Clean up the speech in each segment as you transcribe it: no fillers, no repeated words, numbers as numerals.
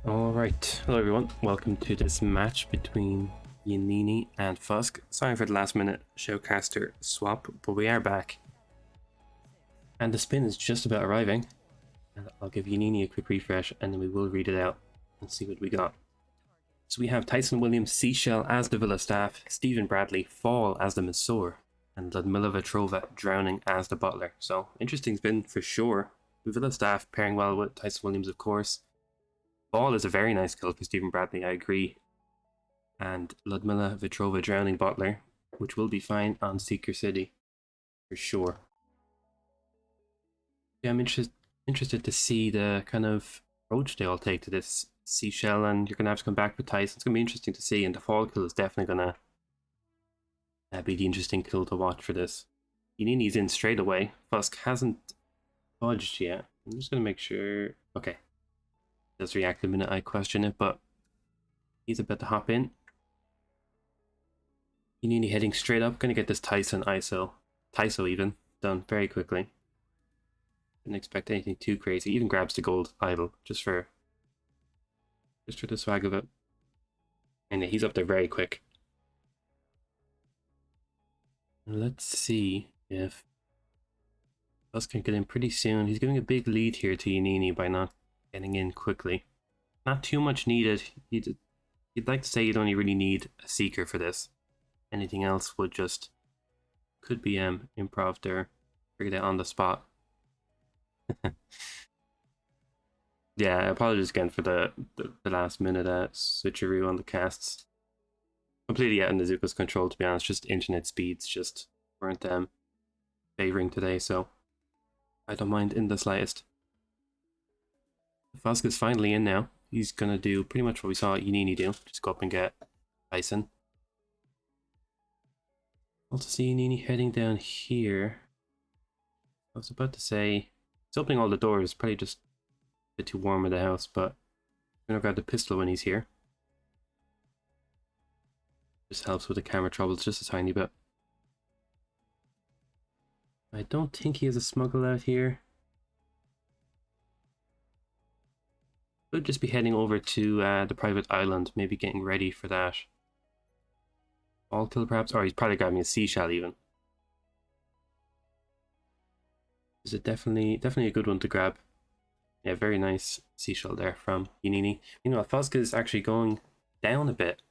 Alright, hello everyone, welcome to this match between Yannini and Fuzk. Sorry for the last minute showcaster swap, but we are back. And the spin is just about arriving. And I'll give Yannini a quick refresh and then we will read it out and see what we got. So we have Tyson Williams Seashell as the Villa staff, Stephen Bradley Fall as the Masseur, and Ludmila Vetrova Drowning as the Butler. So interesting spin for sure. The Villa staff pairing well with Tyson Williams, of course. Ball is a very nice kill for Stephen Bradley, I agree. And Ludmila Vetrova Drowning Butler, which will be fine on Seeker City, for sure. Yeah, I'm interested to see the kind of approach they all take to this Seashell, and you're going to have to come back with Tyson. It's going to be interesting to see, and the fall kill is definitely going to be the interesting kill to watch for this. Yannini's in straight away. Fuzk hasn't budged yet. I'm just going to make sure... Okay. Does react the minute I question it, but he's about to hop in. Yannini heading straight up, gonna get this Tyson Tyso even, done very quickly. Didn't expect anything too crazy. Even grabs the gold idol just for the swag of it. And yeah, he's up there very quick. Let's see if Fuzk can get in pretty soon. He's giving a big lead here to Yannini by not getting in quickly. Not too much needed. You'd like to say you'd only really need a Seeker for this. Anything else would just could be improv there. Figured it on the spot. Yeah, apologies again for the last minute switcheroo on the casts. Completely out of Nezuko's control, to be honest. Just internet speeds just weren't favoring today, so I don't mind in the slightest. Fuzk is finally in now. He's gonna do pretty much what we saw Yannini do. Just go up and get Tyson. Also see Yannini heading down here. I was about to say he's opening all the doors, probably just a bit too warm in the house, but I'm gonna grab the pistol when he's here. Just helps with the camera troubles just a tiny bit. I don't think he has a smuggle out here. Could just be heading over to the private island, maybe getting ready for that. All kill perhaps, or he's probably grabbing a Seashell even. Is it definitely a good one to grab? Yeah, very nice Seashell there from Yannini. You know, Fuzk is actually going down a bit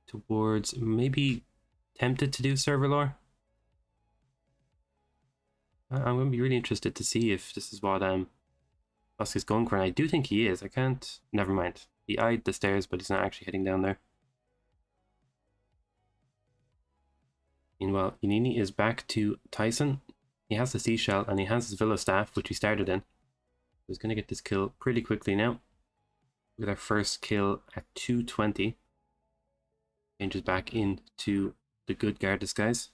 towards maybe tempted to do server lore. I'm going to be really interested to see if this is what Fuzk is going for, and I do think he is. I can't... Never mind. He eyed the stairs, but he's not actually heading down there. Meanwhile, Yannini is back to Tyson. He has the Seashell, and he has his Villa staff, which he started in. He's going to get this kill pretty quickly now. With our first kill at 220. Changes back into the good guard disguise.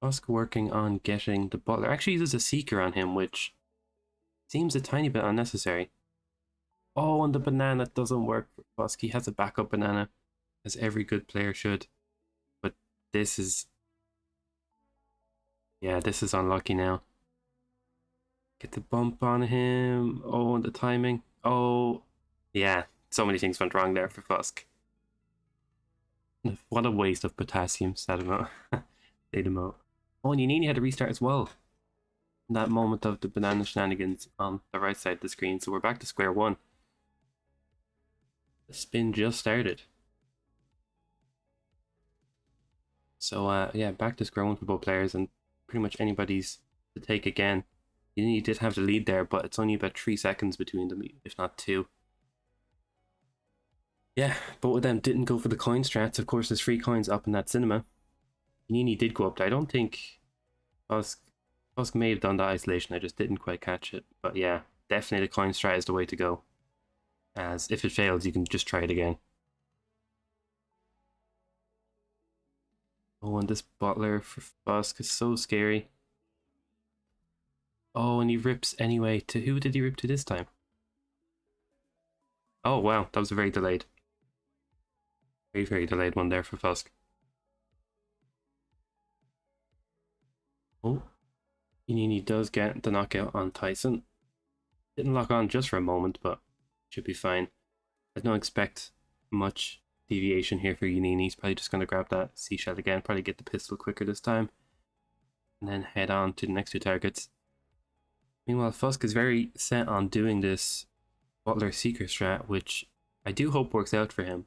Fuzk working on getting the Butler. Actually uses a Seeker on him, which seems a tiny bit unnecessary. Oh, and the banana doesn't work for Fuzk. He has a backup banana, as every good player should. But this is... Yeah, this is unlucky now. Get the bump on him. Oh, and the timing. Oh, yeah. So many things went wrong there for Fuzk. What a waste of potassium, Sadamo. Sadamo. Oh, and Yannini had to restart as well. In that moment of the banana shenanigans on the right side of the screen. So we're back to square one. The spin just started. So yeah, back to square one for both players, and pretty much anybody's to take again. Yannini did have the lead there, but it's only about 3 seconds between them, if not 2. Yeah, both of them didn't go for the coin strats. Of course, there's free coins up in that cinema. Yannini did go up there. I don't think Fuzk may have done the isolation. I just didn't quite catch it. But yeah, definitely the coin strat is the way to go. As if it fails, you can just try it again. Oh, and this Butler for Fuzk is so scary. Oh, and he rips anyway. To who did he rip to this time? Oh, wow. That was a very delayed. Very, very delayed one there for Fuzk. Oh. Yannini does get the knockout on Tyson. Didn't lock on just for a moment, but should be fine. I don't expect much deviation here for Yannini. He's probably just going to grab that seashell again, probably get the pistol quicker this time, and then head on to the next two targets. Meanwhile, Fuzk is very set on doing this Butler Seeker strat, which I do hope works out for him.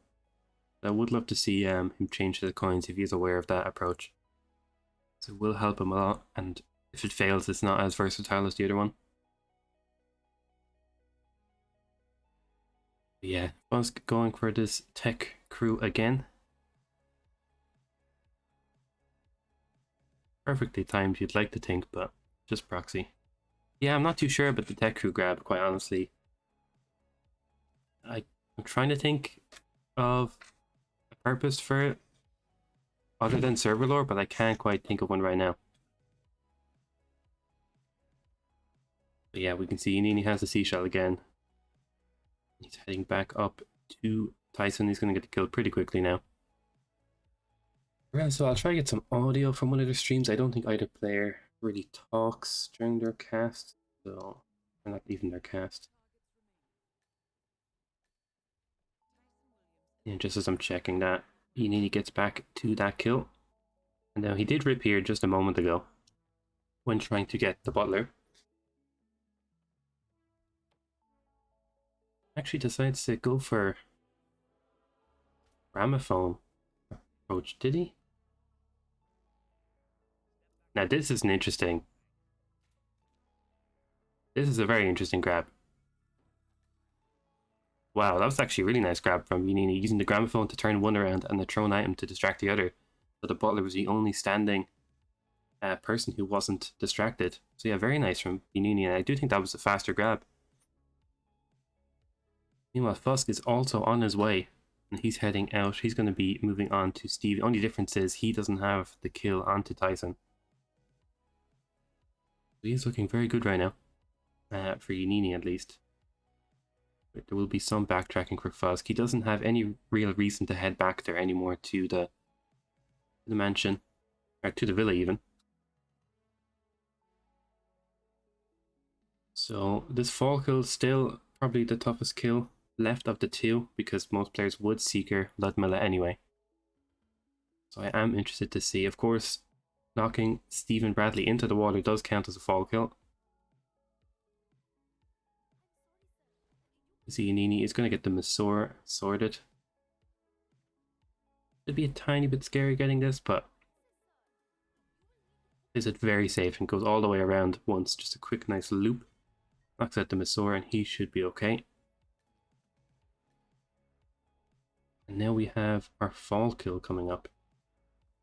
I would love to see him change the coins if he's aware of that approach. So it will help him a lot, and if it fails, it's not as versatile as the other one. But yeah, Fuzk going for this tech crew again. Perfectly timed, you'd like to think, but just proxy. Yeah, I'm not too sure about the tech crew grab, quite honestly. I'm trying to think of a purpose for it other than server lore, but I can't quite think of one right now. But yeah, we can see Yannini has the seashell again. He's heading back up to Tyson. He's going to get the kill pretty quickly now. Yeah, so I'll try to get some audio from one of their streams. I don't think either player really talks during their cast, so or not even their cast. And just as I'm checking that, Yannini gets back to that kill. And now he did rip here just a moment ago when trying to get the butler. Actually decides to go for gramophone approach, did he? Now this is an interesting. This is a very interesting grab. Wow, that was actually a really nice grab from Yannini, using the gramophone to turn one around and the thrown item to distract the other. So the butler was the only standing person who wasn't distracted. So yeah, very nice from Yannini, and I do think that was a faster grab. Meanwhile, Fuzk is also on his way, and he's heading out. He's going to be moving on to Steve. The only difference is he doesn't have the kill onto Tyson. He's looking very good right now, for Yannini at least. But there will be some backtracking for Fuzk. He doesn't have any real reason to head back there anymore to the mansion, or to the villa even. So this fall kill is still probably the toughest kill left of the two, because most players would Seeker Ludmilla anyway. So I am interested to see. Of course, knocking Stephen Bradley into the water does count as a fall kill. Yannini is going to get the Masor sorted. It'd be a tiny bit scary getting this, but is it very safe and goes all the way around once. Just a quick nice loop. Knocks out the Masor and he should be okay. And now we have our fall kill coming up.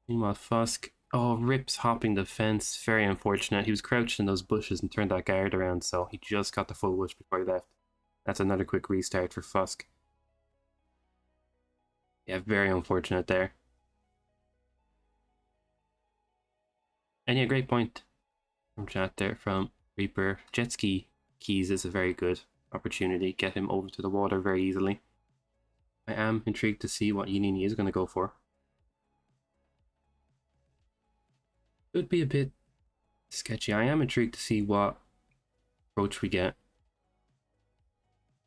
Meanwhile, Fuzk, rips hopping the fence. Very unfortunate. He was crouched in those bushes and turned that guard around, so he just got the full wish before he left. That's another quick restart for Fuzk. Yeah, very unfortunate there. And yeah, great point from chat there from Reaper. Jet ski keys is a very good opportunity. Get him over to the water very easily. I am intrigued to see what Yannini is going to go for. Could be a bit sketchy. I am intrigued to see what approach we get.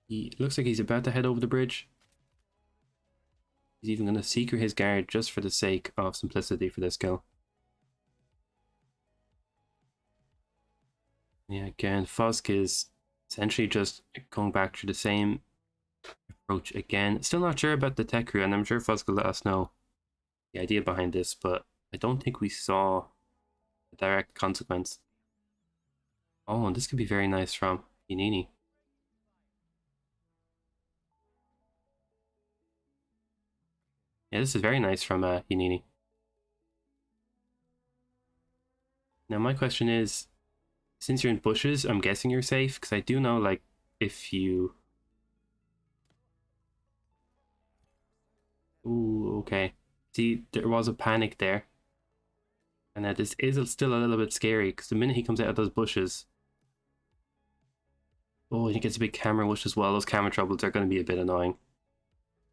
He looks like he's about to head over the bridge. He's even going to Seeker his guard just for the sake of simplicity for this kill. Yeah, again, Fuzk is essentially just going back to the same approach again. Still not sure about the tech crew, and I'm sure Fuzk will let us know the idea behind this, but I don't think we saw a direct consequence. Oh, and this could be very nice from Yannini. Yeah, this is very nice from Yannini. Now my question is, since you're in bushes, I'm guessing you're safe, because I do know, like, if you... Ooh, okay. See, there was a panic there. And this is still a little bit scary, because the minute he comes out of those bushes... Oh, and he gets a big camera wush as well. Those camera troubles are going to be a bit annoying.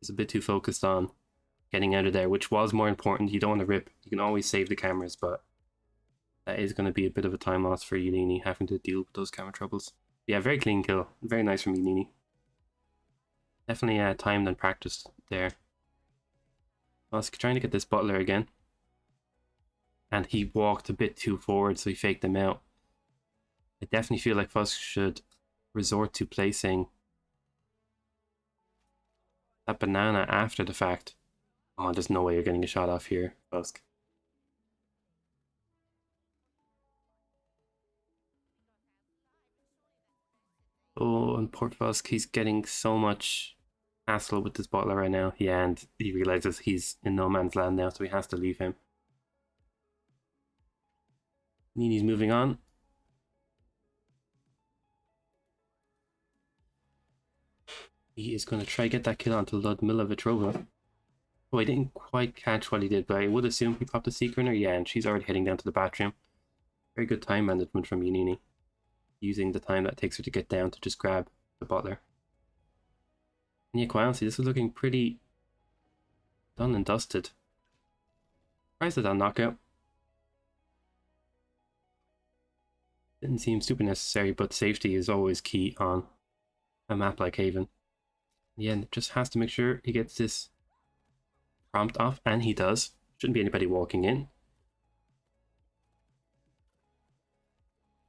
He's a bit too focused on getting out of there, which was more important. You don't want to rip. You can always save the cameras, but That is going to be a bit of a time loss for Yannini having to deal with those camera troubles. Yeah, very clean kill. Very nice from Yannini. Definitely timed and practiced there. Fuzk trying to get this butler again. And he walked a bit too forward, so he faked him out. I definitely feel like Fuzk should resort to placing that banana after the fact. Oh, there's no way you're getting a shot off here, Fuzk. Oh, and poor Fuzk, he's getting so much hassle with this butler right now. Yeah, and he realizes he's in no man's land now, so he has to leave him. Nini's moving on. He is going to try get that kill onto Ludmila Vetrova. Oh, I didn't quite catch what he did, but I would assume he popped a seeker in her. Yeah, and she's already heading down to the bathroom. Very good time management from Yannini, using the time that takes her to get down to just grab the butler. And yeah, quite honestly, this is looking pretty done and dusted. Surprised at that knockout. Didn't seem super necessary, but safety is always key on a map like Haven. Yeah, just has to make sure he gets this prompt off, and he does. Shouldn't be anybody walking in.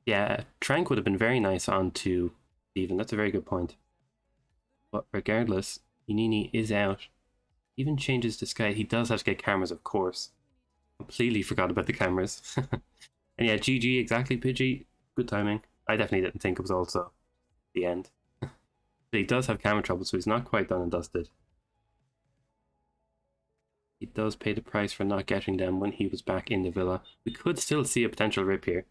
Yeah, Trank would have been very nice onto Steven. That's a very good point. But regardless, Yannini is out. Even changes to Sky. He does have to get cameras, of course. Completely forgot about the cameras. And yeah, GG, exactly, Pidgey. Good timing. I definitely didn't think it was also the end. But he does have camera trouble, so he's not quite done and dusted. He does pay the price for not getting them when he was back in the villa. We could still see a potential rip here,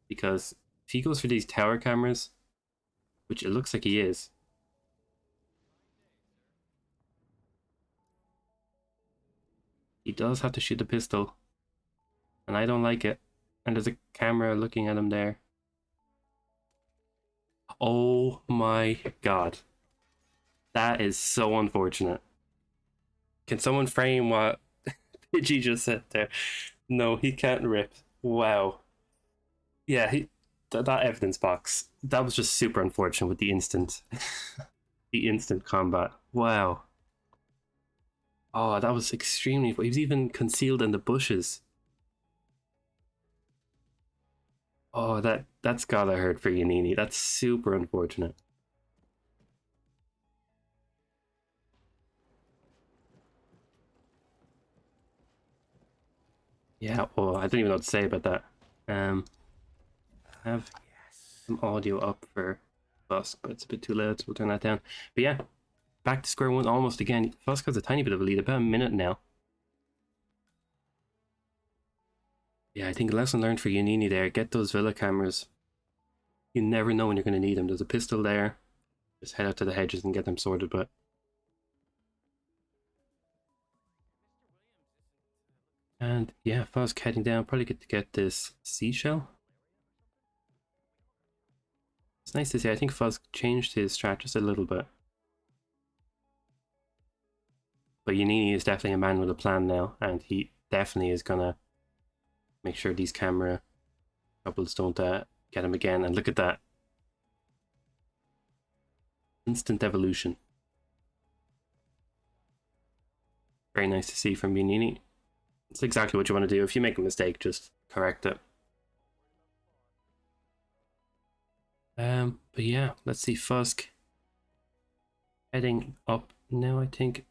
because if he goes for these tower cameras, which it looks like he is, he does have to shoot the pistol, and I don't like it. And there's a camera looking at him there. Oh my god. That is so unfortunate. Can someone frame what Pidgey just said there? No, he can't rip. Wow. Yeah, that evidence box, that was just super unfortunate with the instant the instant combat. Wow. Oh, that was extremely... He was even concealed in the bushes. Oh, that's gotta hurt for Yannini. That's super unfortunate. Yeah, oh, I don't even know what to say about that. I have some audio up for Fuzk, but it's a bit too loud, so we'll turn that down. But yeah, back to square one almost again. Fuzk has a tiny bit of a lead, about a minute now. Yeah, I think lesson learned for Yannini there. Get those villa cameras. You never know when you're going to need them. There's a pistol there. Just head out to the hedges and get them sorted, but... And yeah, Fuzk heading down. Probably get to get this seashell. It's nice to see. I think Fuzk changed his strat just a little bit. But Yannini is definitely a man with a plan now, and he definitely is going to make sure these camera troubles don't get him again. And look at that. Instant evolution. Very nice to see from Yannini. It's exactly what you want to do. If you make a mistake, just correct it. But yeah, let's see Fuzk heading up now, I think.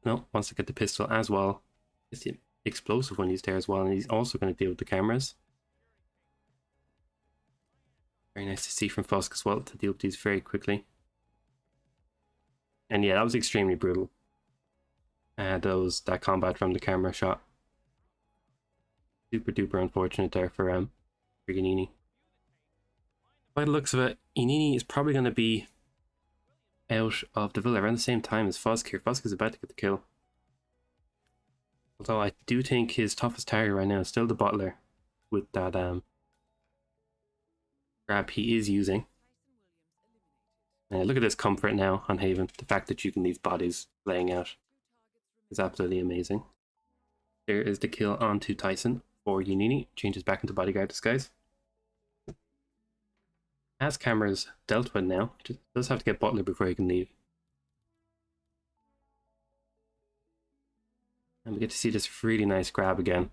No, wants to get the pistol as well. It's the explosive one used there as well, and he's also going to deal with the cameras. Very nice to see from Fuzk as well, to deal with these very quickly. And yeah, that was extremely brutal. That combat from the camera shot. Super duper unfortunate there for Yannini. By the looks of it, Yannini is probably going to be out of the villa around the same time as Fuzk here. Fuzk is about to get the kill. Although I do think his toughest target right now is still the butler, with that grab he is using. Look at this comfort now on Haven. The fact that you can leave bodies laying out is absolutely amazing. There is the kill onto Tyson. for Yannini. Changes back into bodyguard disguise. As cameras dealt with now, just does have to get Butler before he can leave. And we get to see this really nice grab again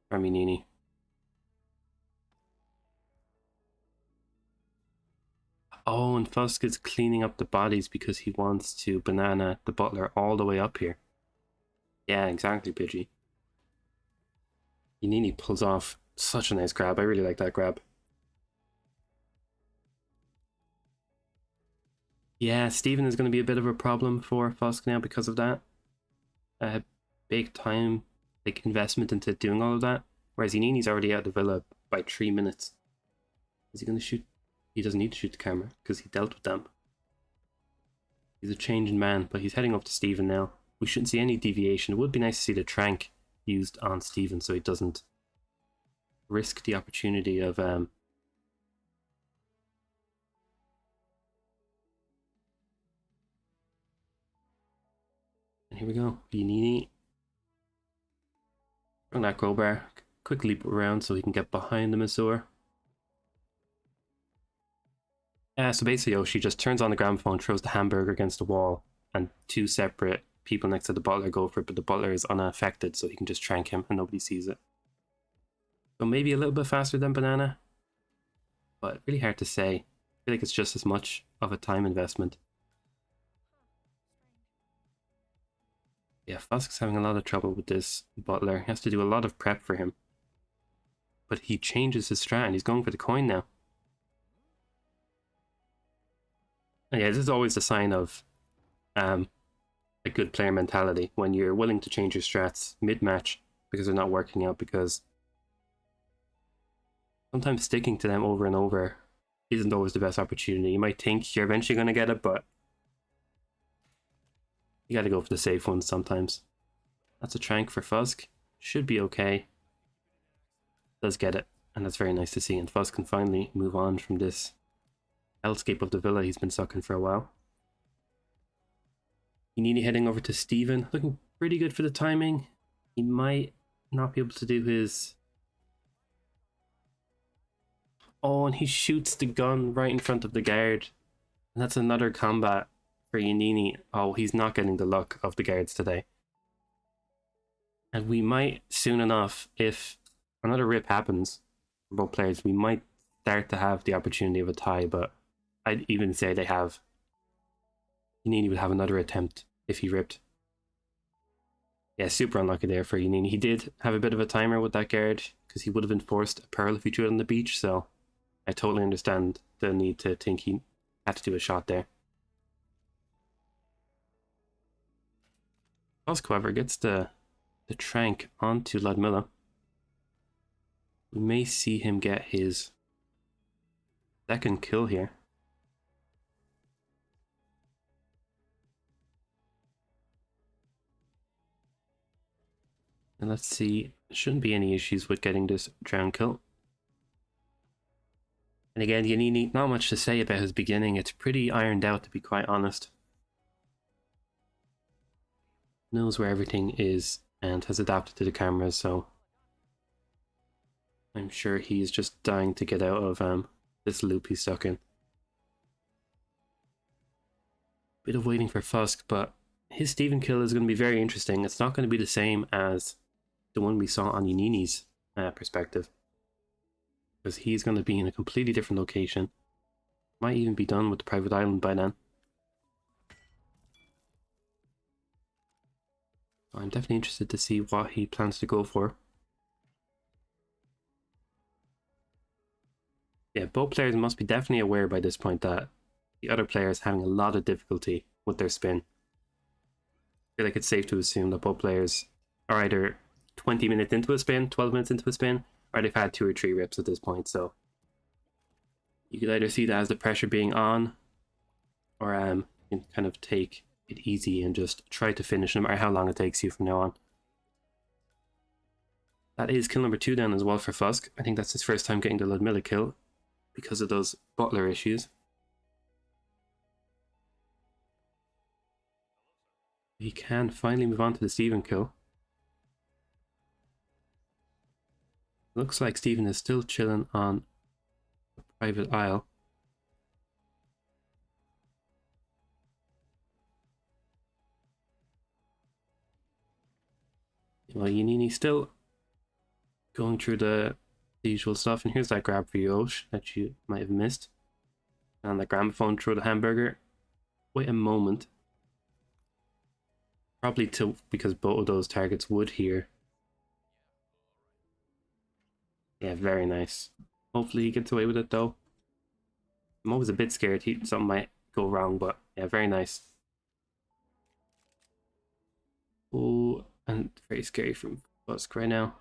from Yannini. Oh, and Fuzk is cleaning up the bodies because he wants to banana the Butler all the way up here. Yeah, exactly, Pidgey. Yannini pulls off such a nice grab. I really like that grab. Yeah, Steven is going to be a bit of a problem for Fuzk now because of that. Big time investment into doing all of that. Whereas Yannini's already out of the villa by 3 minutes. Is he going to shoot? He doesn't need to shoot the camera because he dealt with them. He's a changing man, but he's heading up to Steven now. We shouldn't see any deviation. It would be nice to see the trank used on Steven so he doesn't risk the opportunity of and here we go. Yannini on that crowbar. Quick leap around so he can get behind the Missour. So basically, she just turns on the gramophone, throws the hamburger against the wall, and 2 separate people next to the Butler go for it, but the Butler is unaffected, so he can just trank him and nobody sees it. So maybe a little bit faster than Banana, but really hard to say. I feel like it's just as much of a time investment. Yeah, Fuzk's having a lot of trouble with this Butler. He has to do a lot of prep for him. But he changes his strat and he's going for the coin now. And yeah, this is always a sign of a good player mentality, when you're willing to change your strats mid-match because they're not working out, because sometimes sticking to them over and over isn't always the best opportunity. You might think you're eventually going to get it, but you got to go for the safe ones sometimes. That's a trank for Fuzk. Should be okay. Does get it, and that's very nice to see. And Fuzk can finally move on from this hellscape of the villa he's been stuck in for a while. Yannini heading over to Steven. Looking pretty good for the timing. He might not be able to do his... Oh, and he shoots the gun right in front of the guard. And that's another combat for Yannini. Oh, he's not getting the luck of the guards today. And we might soon enough, if another rip happens for both players, we might start to have the opportunity of a tie, but I'd even say they have. Yannini would have another attempt if he ripped. Yeah, super unlucky there for Yannini. He did have a bit of a timer with that guard because he would have been forced a pearl if he threw it on the beach, so I totally understand the need to think he had to do a shot there. Fuzk, however, gets the trank onto Ludmilla. We may see him get his second kill here. And let's see, there shouldn't be any issues with getting this drown kill. And again, Yannini, not much to say about his beginning. It's pretty ironed out, to be quite honest. Knows where everything is and has adapted to the cameras, so I'm sure he's just dying to get out of this loop he's stuck in. Bit of waiting for Fuzk, but his Steven kill is going to be very interesting. It's not going to be the same as the one we saw on Yannini's perspective, because he's going to be in a completely different location. Might even be done with the private island by then. I'm definitely interested to see what he plans to go for. Yeah, both players must be definitely aware by this point that the other player is having a lot of difficulty with their spin. I feel like it's safe to assume that both players are either 20 minutes into a spin, 12 minutes into a spin, or they've had 2 or 3 rips at this point, so you could either see that as the pressure being on, or you can kind of take it easy and just try to finish no matter how long it takes you from now on. That is kill number 2 then as well for Fuzk. I think that's his first time getting the Ludmilla kill because of those Butler issues. He can finally move on to the Steven kill. Looks like Stephen is still chilling on a private isle. Well, Yannini still going through the usual stuff, and here's that grab for you, Osh, that you might have missed. And the gramophone through the hamburger. Wait a moment. Probably because both of those targets would here. Yeah, very nice. Hopefully he gets away with it though. I'm always a bit scared something might go wrong, but yeah, very nice. Oh, and very scary from Fuzk right now.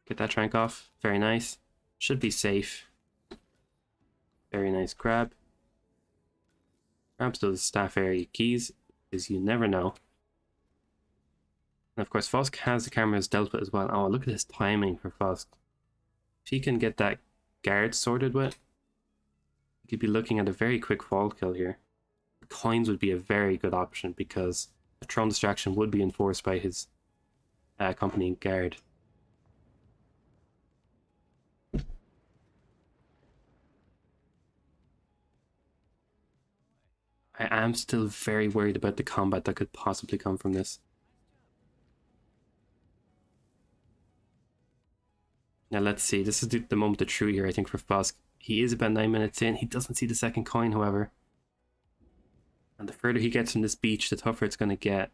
Get that trank off. Very nice. Should be safe. Very nice grab. Grabs those staff area keys, because you never know. And of course, Fuzk has the cameras dealt with as well. Oh, look at his timing for Fuzk. If he can get that guard sorted with, he could be looking at a very quick fall kill here. The coins would be a very good option because a Tron distraction would be enforced by his accompanying guard. I am still very worried about the combat that could possibly come from this. Now let's see, this is the moment of truth here, I think, for Fuzk. He is about 9 minutes in, he doesn't see the second coin, however. And the further he gets from this beach, the tougher it's going to get.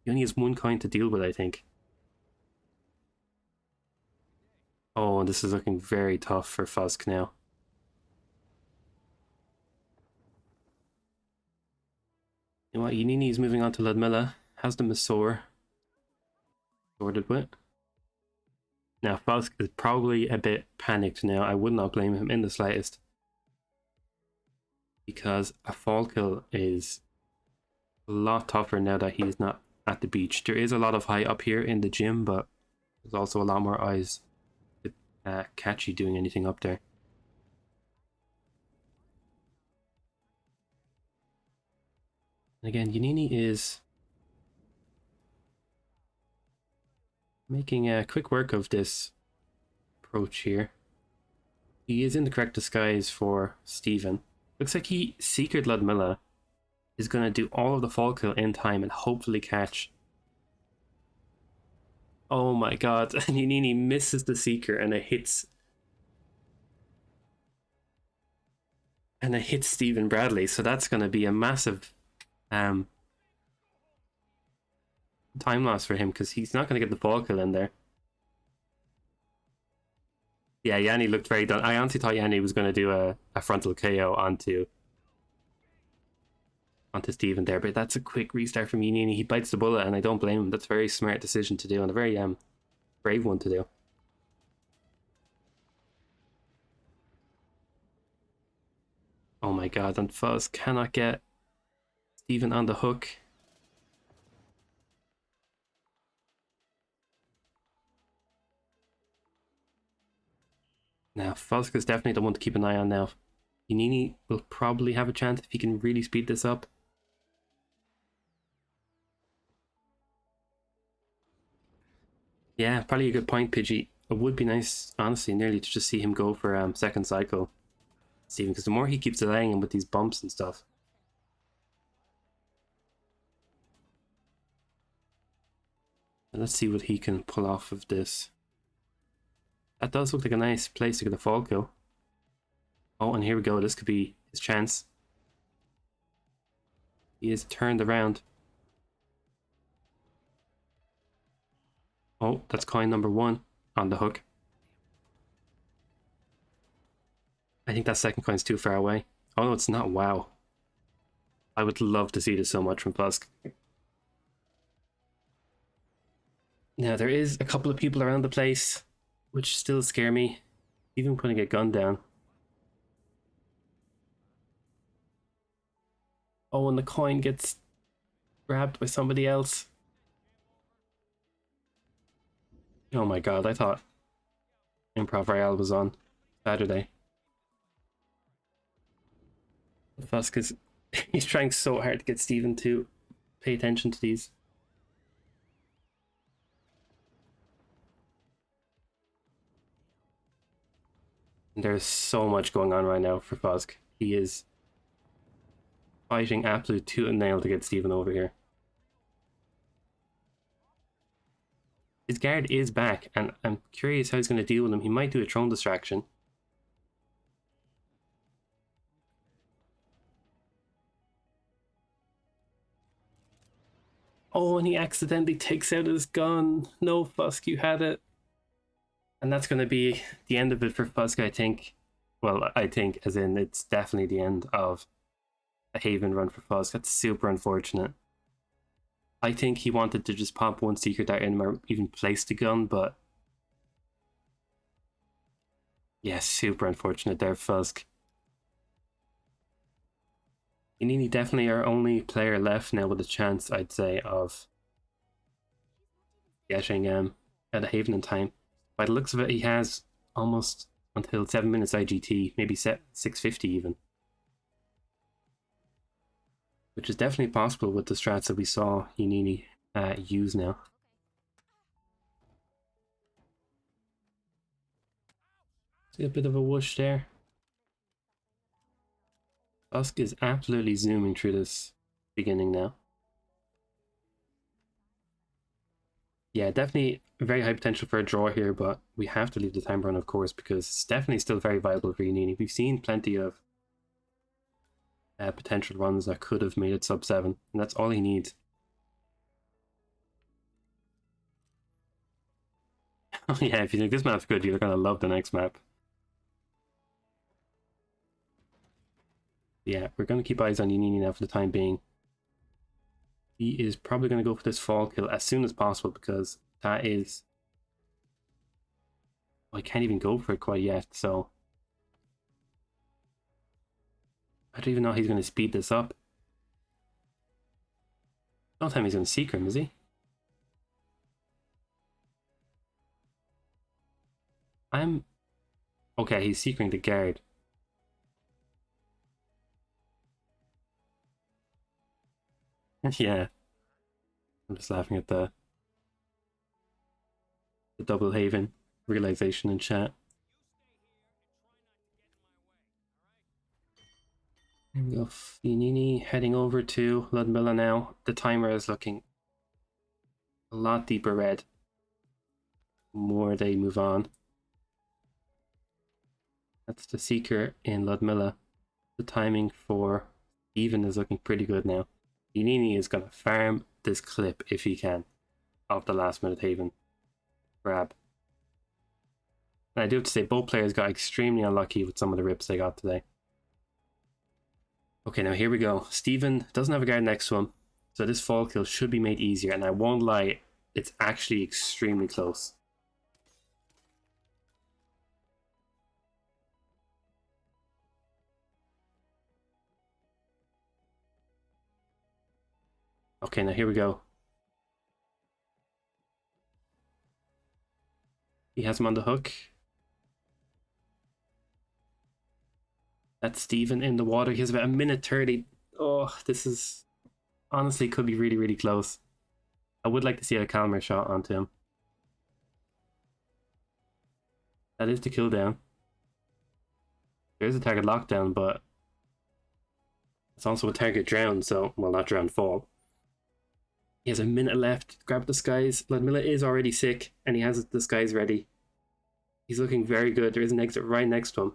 He only has one coin to deal with, I think. Oh, and this is looking very tough for Fuzk now. You know what, Yannini is moving on to Ludmilla, has the Masor sorted with. Now, Fuzk is probably a bit panicked now. I would not blame him in the slightest. Because a fall kill is a lot tougher now that he's not at the beach. There is a lot of height up here in the gym, but there's also a lot more eyes to catch you doing anything up there. And again, Yannini is making a quick work of this approach here. He is in the correct disguise for Stephen. Looks like he secret Ludmilla is going to do all of the fall kill in time and hopefully catch. Oh my god, and Yannini misses the seeker and it hits. And it hits Stephen Bradley, so that's going to be a massive time loss for him because he's not going to get the fall kill in there. Yeah, Yanni looked very done. I honestly thought Yanni was going to do a frontal KO onto Stephen there, but that's a quick restart from Yannini. He bites the bullet, and I don't blame him. That's a very smart decision to do, and a very brave one to do. Oh my god, and Fuzz cannot get Stephen on the hook. Now, Fuzk is definitely the one to keep an eye on now. Yannini will probably have a chance if he can really speed this up. Yeah, probably a good point, Pidgey. It would be nice, honestly, nearly to just see him go for second cycle, Stephen, because the more he keeps delaying him with these bumps and stuff. And let's see what he can pull off of this. That does look like a nice place to get a fall kill. Oh, and here we go. This could be his chance. He is turned around. Oh, that's coin number 1 on the hook. I think that second coin's too far away. Oh no, it's not. Wow. I would love to see this so much from Fuzk. Now, there is a couple of people around the place, which still scare me. Even putting a gun down. Oh, and the coin gets grabbed by somebody else. Oh my god, I thought Improv Royale was on Saturday. Fuzk is he's trying so hard to get Stephen to pay attention to these. There's so much going on right now for Fuzk. He is fighting absolute tooth and nail to get Steven over here. His guard is back, and I'm curious how he's going to deal with him. He might do a throne distraction. Oh, and he accidentally takes out his gun. No, Fuzk, you had it. And that's going to be the end of it for Fuzk, I think. Well, I think, as in, it's definitely the end of a Haven run for Fuzk. That's super unfortunate. I think he wanted to just pop one secret dart in or even place the gun, but yeah, super unfortunate there, Fuzk. Yannini definitely our only player left now with a chance, I'd say, of getting out of Haven in time. By the looks of it, he has almost until 7 minutes IGT, maybe 650 even. Which is definitely possible with the strats that we saw Yannini use now. See a bit of a whoosh there. Fuzk is absolutely zooming through this beginning now. Yeah, definitely very high potential for a draw here, but we have to leave the time run, of course, because it's definitely still very viable for Yannini. We've seen plenty of potential runs that could have made it sub 7, and that's all he needs. Yeah, if you think this map's good, you're gonna love the next map. Yeah, we're gonna keep eyes on Yannini now for the time being. He is probably gonna go for this fall kill as soon as possible because that is... Oh, I can't even go for it quite yet, so... I don't even know how he's gonna speed this up. Don't tell me he's gonna seek him, is he? Okay, he's seeking the guard. Yeah. I'm just laughing at the double Haven realization in chat. There we go. Yannini heading over to Ludmilla now. The timer is looking a lot deeper red the more they move on. That's the Seeker in Ludmilla. The timing for Even is looking pretty good now. Yannini is going to farm this clip if he can of the last minute Haven grab. And I do have to say both players got extremely unlucky with some of the rips they got today. Okay, now here we go. Steven doesn't have a guard next to him, so this fall kill should be made easier, and I won't lie, it's actually extremely close. Okay, now here we go. He has him on the hook. That's Steven in the water. He has about a minute 30. Oh, this is... Honestly, could be really, really close. I would like to see a calmer shot onto him. That is the kill down. There's a target lockdown, but it's also a target drown, so... Well, not drown, fall. He has a minute left. Grab the skies. Ludmilla is already sick, and he has the skies ready. He's looking very good. There is an exit right next to him.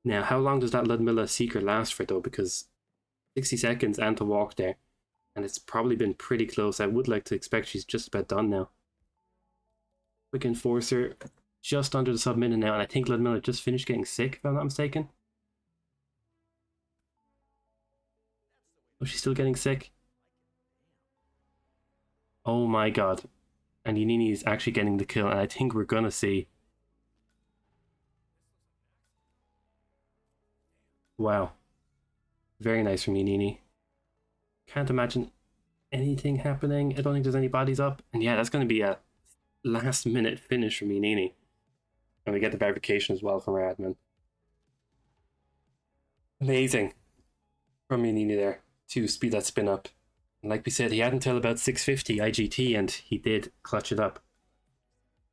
Now, how long does that Ludmilla Seeker last for, though? Because 60 seconds and to walk there. And it's probably been pretty close. I would like to expect she's just about done now. Quick Enforcer, just under the sub-minute now. And I think Ludmilla just finished getting sick, if I'm not mistaken. Oh, she's still getting sick? Oh my god. And Yannini is actually getting the kill. And I think we're gonna see... Wow. Very nice from Yannini. Can't imagine anything happening. I don't think there's any bodies up. And yeah, that's going to be a last minute finish from Yannini. And we get the verification as well from our admin. Amazing from Yannini there to speed that spin up. And like we said, he had until about 650 IGT and he did clutch it up.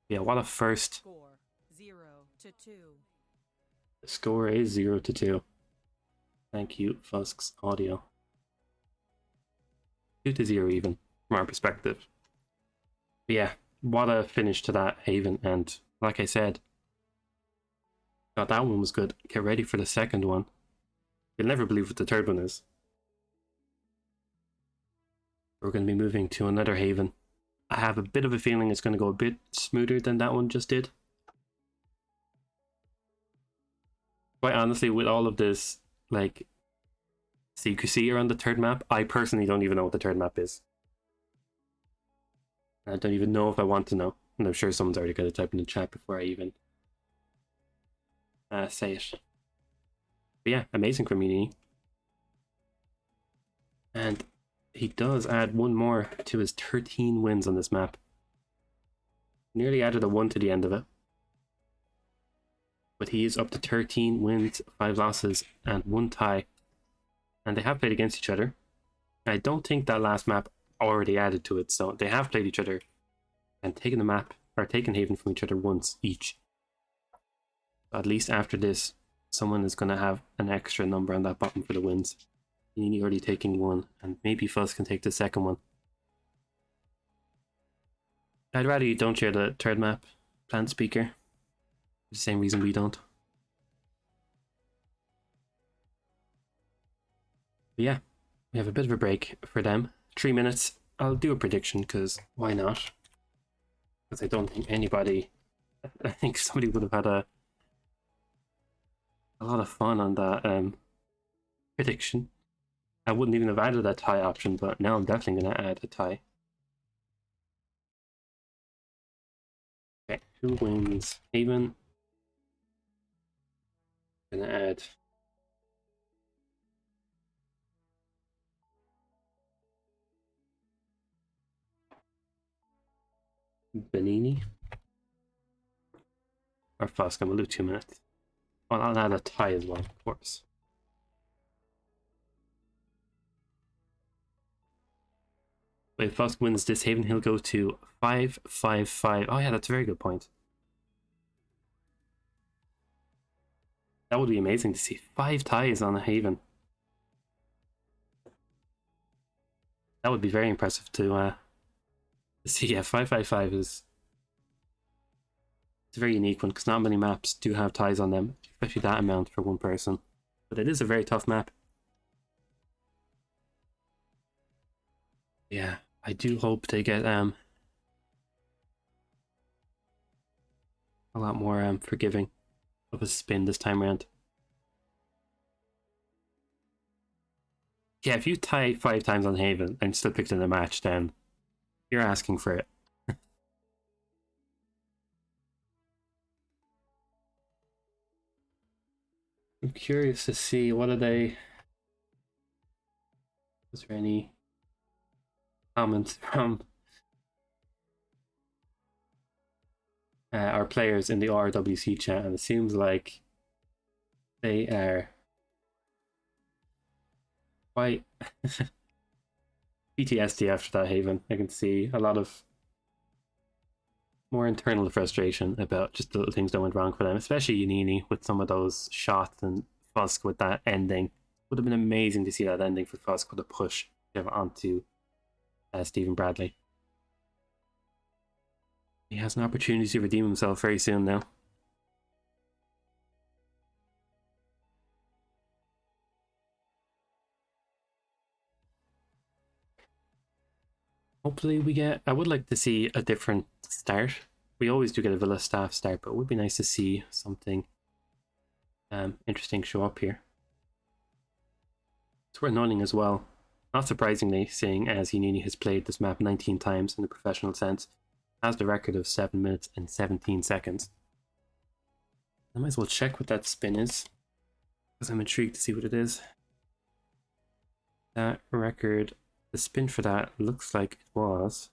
Yeah, what a first. 0-2. The score is 0-2. Thank you, Fuzk's audio. 2-0 even, from our perspective. But yeah, what a finish to that Haven, and like I said, God, that one was good. Get ready for the second one. You'll never believe what the third one is. We're going to be moving to another Haven. I have a bit of a feeling it's going to go a bit smoother than that one just did. Quite honestly, with all of this, like, secrecy around the third map, I personally don't even know what the third map is. I don't even know if I want to know. And I'm sure someone's already going to type in the chat before I even say it. But yeah, amazing from Yannini. And he does add one more to his 13 wins on this map. Nearly added a 1 to the end of it. But he is up to 13 wins, 5 losses, and 1 tie. And they have played against each other. I don't think that last map already added to it, so they have played each other and taken the map, or taken Haven from each other once each. At least after this, someone is going to have an extra number on that bottom for the wins. Yannini already taking 1, and maybe Fuzk can take the second one. I'd rather you don't share the third map, Plant Speaker. For the same reason we don't. But yeah, we have a bit of a break for them. 3 minutes. I'll do a prediction, because why not? Because I don't think anybody... I think somebody would have had a lot of fun on that prediction. I wouldn't even have added that tie option, but now I'm definitely going to add a tie. Okay, who wins? Haven. I'm going to add... Yannini. Or Fuzk, I'm going to do 2 minutes. Well, I'll add a tie as well, of course. If Fuzk wins this Haven, he'll go to 5-5-5. Oh yeah, that's a very good point. That would be amazing to see 5 ties on a Haven. That would be very impressive to see. Yeah, 5-5-5 is... It's a very unique one, because not many maps do have ties on them, especially that amount for one person. But it is a very tough map. Yeah, I do hope they get a lot more forgiving of a spin this time around. Yeah, if you tie 5 times on Haven and still picked in the match, then you're asking for it. I'm curious to see, what are they... Was there any comments from our players in the RRWC chat? And it seems like they are quite PTSD after that Haven. I can see a lot of more internal frustration about just the little things that went wrong for them, especially Yannini with some of those shots, and Fuzk with that ending. Would have been amazing to see that ending for Fuzk with a push onto Stephen Bradley. He has an opportunity to redeem himself very soon now. Hopefully we get... I would like to see a different start. We always do get a Villa staff start, but it would be nice to see something interesting show up here. It's worth noting as well, not surprisingly, seeing as Yannini has played this map 19 times in a professional sense, has the record of 7 minutes and 17 seconds. I might as well check what that spin is, because I'm intrigued to see what it is. That record, the spin for that looks like it was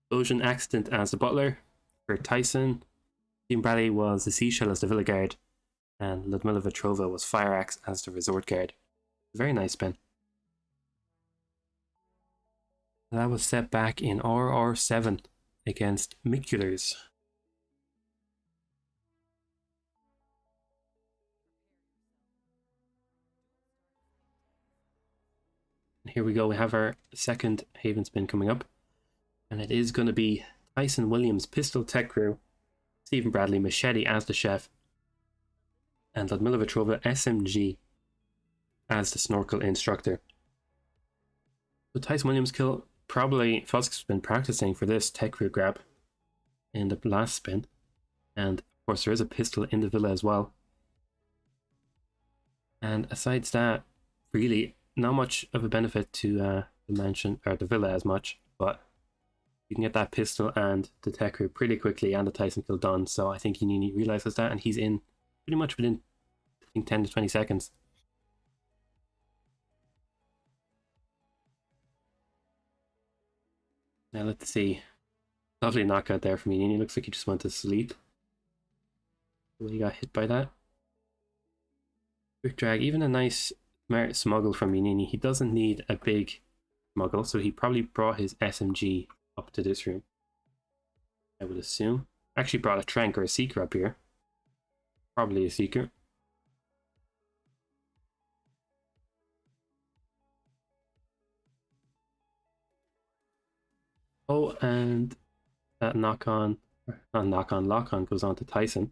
Ocean Accident as the butler for Tyson. Team Bradley was the Seashell as the Villa guard, and Ludmila Vetrova was Fire Axe as the resort guard. Very nice spin. That was set back in RR7 against Miculars. here we go. We have our second Haven spin coming up. And it is going to be Tyson Williams, Pistol Tech Crew, Stephen Bradley, Machete as the chef, and Ludmila Vetrova, SMG, as the snorkel instructor. So Tyson Williams kill, probably Fuzk's been practicing for this Tech Crew grab in the last spin. And of course there is a pistol in the villa as well. And aside that, really not much of a benefit to the mansion or the villa as much, but you can get that pistol and the Tech Crew pretty quickly and the Tyson kill done. So I think Yannini realizes that, and he's in pretty much within, I think, 10 to 20 seconds. Now let's see. Lovely knockout there from Yannini. Looks like he just went to sleep. He got hit by that. Quick drag, even a nice smuggle from Yannini. He doesn't need a big smuggle, so he probably brought his SMG up to this room, I would assume. Actually brought a Trank or a Seeker up here. Probably a Seeker. Oh, and that lock-on goes on to Tyson.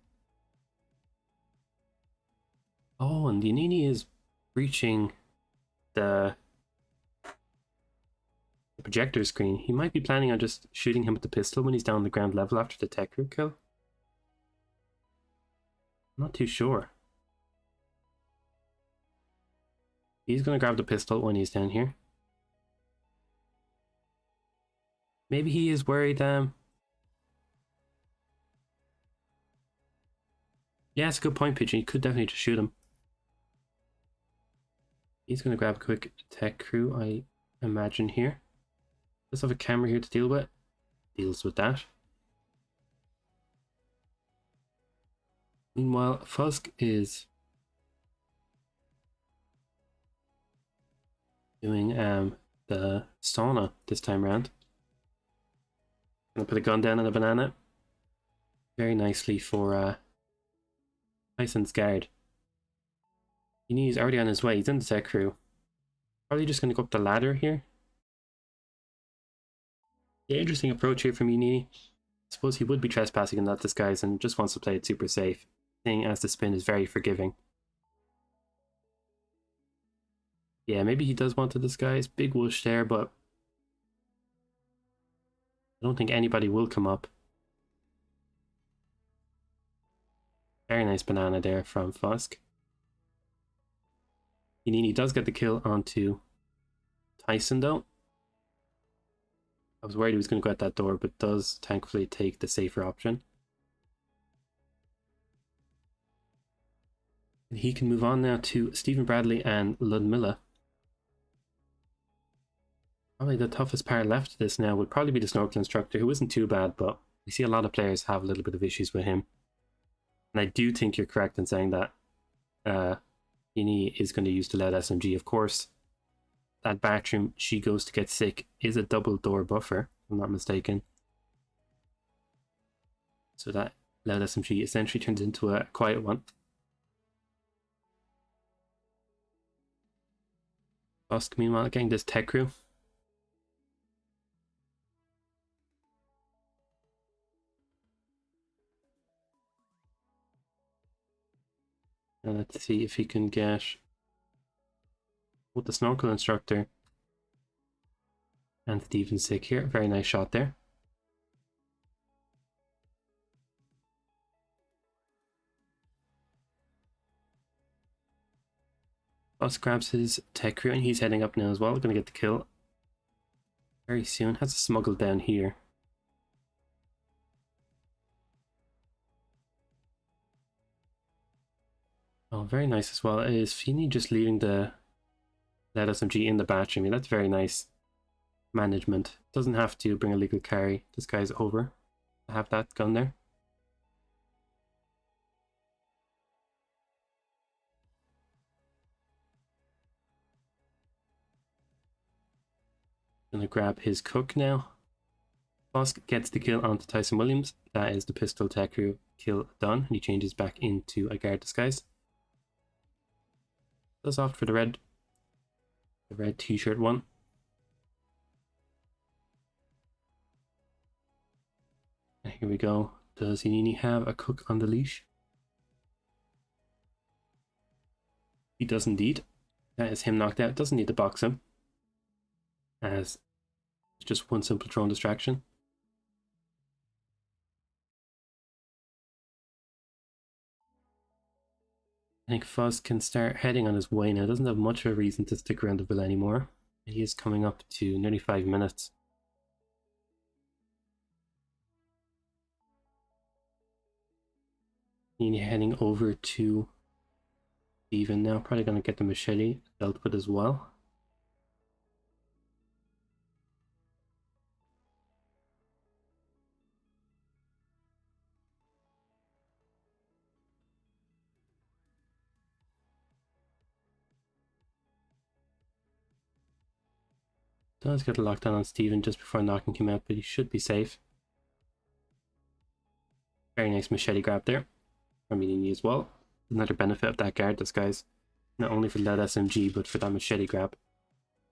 Oh, and Yannini is breaching the projector screen. He might be planning on just shooting him with the pistol when he's down the ground level after the Tech Crew kill. I'm not too sure. He's going to grab the pistol when he's down here. Maybe he is worried. Yeah, it's a good point, Pigeon. You could definitely just shoot him. He's going to grab a quick Tech Crew, I imagine, here. Does have a camera here to deal with. Deals with that. Meanwhile, Fuzk is doing the sauna this time around. Gonna put a gun down on a banana. Very nicely for Tyson's guard. He's already on his way. He's in the Tech Crew. Probably just gonna go up the ladder here. Yeah, interesting approach here from Yannini. I suppose he would be trespassing in that disguise and just wants to play it super safe, seeing as the spin is very forgiving. Yeah, maybe he does want to disguise. Big whoosh there, but I don't think anybody will come up. Very nice banana there from Fuzk. Yannini does get the kill onto Tyson though. I was worried he was going to go at that door, but does thankfully take the safer option. And he can move on now to Stephen Bradley and Ludmila. Probably the toughest part left of this now would probably be the snorkel instructor, who isn't too bad, but we see a lot of players have a little bit of issues with him. And I do think you're correct in saying that Yannini is going to use the lead SMG. Of course, that bathroom she goes to get sick is a double door buffer, if I'm not mistaken. So that lead SMG essentially turns into a quiet one. Fuzk, meanwhile, getting this Tech Crew. And let's see if he can get with the snorkel instructor and Stephen sick here. Very nice shot there. Fuzk grabs his Tech Crew and he's heading up now as well. Gonna get the kill very soon. Has a smuggle down here. Oh, very nice as well. Is Feeney just leaving the lead SMG in the bathroom? I mean, that's very nice management. Doesn't have to bring a legal carry. This guy's over to have that gun there. Gonna grab his cook now. Fuzk gets the kill onto Tyson Williams. That is the pistol Tech Crew kill done. And he changes back into a guard disguise. Does opt for the red t-shirt one. we go. Does Yannini have a cook on the leash? He does indeed. That is him knocked out. Doesn't need to box him, as it's just one simple drone distraction. I think Fuzk can start heading on his way now. Doesn't have much of a reason to stick around the villa anymore. He is coming up to nearly 5 minutes. Heading over to Steven now. Probably going to get the machete dealt with as well. Does get a lockdown on Steven just before knocking him out, but he should be safe. Very nice machete grab there from Yannini as well. Another benefit of that guard disguise, not only for that SMG but for that machete grab.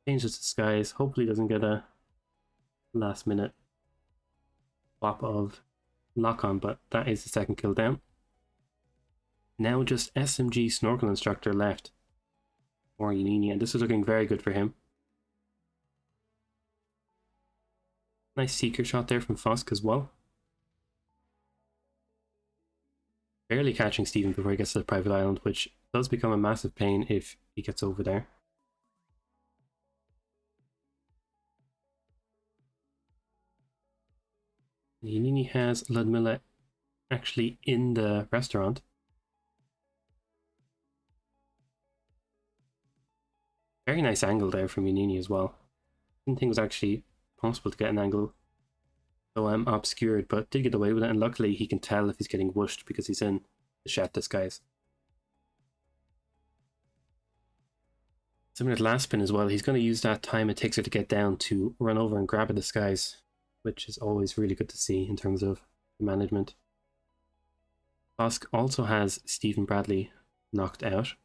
Changes disguise, hopefully doesn't get a last minute swap of lock on, but that is the second kill down. Now just SMG snorkel instructor left for Yannini, and this is looking very good for him. Nice seeker shot there from Fuzk as well. Barely catching Steven before he gets to the private island, which does become a massive pain if he gets over there. Yannini has Ludmilla actually in the restaurant. Very nice angle there from Yannini as well. Didn't think it was actually possible to get an angle so obscured, but did get away with it, and luckily he can tell if he's getting whooshed because he's in the chef disguise. Similar to last spin as well, he's going to use that time it takes her to get down to run over and grab a disguise, which is always really good to see in terms of management. Fuzk also has Stephen Bradley knocked out.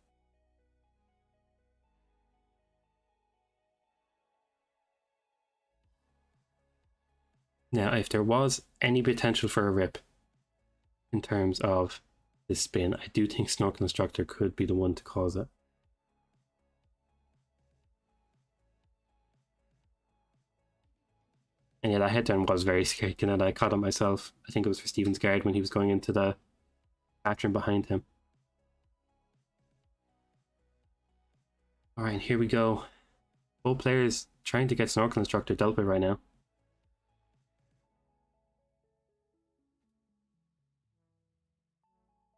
Now, if there was any potential for a rip in terms of this spin, I do think Snorkel Instructor could be the one to cause it. And yeah, that head turn was very scary, and I caught it myself. I think it was for Steven's guard when he was going into the bathroom behind him. Alright, here we go. Both players trying to get Snorkel Instructor dealt with right now.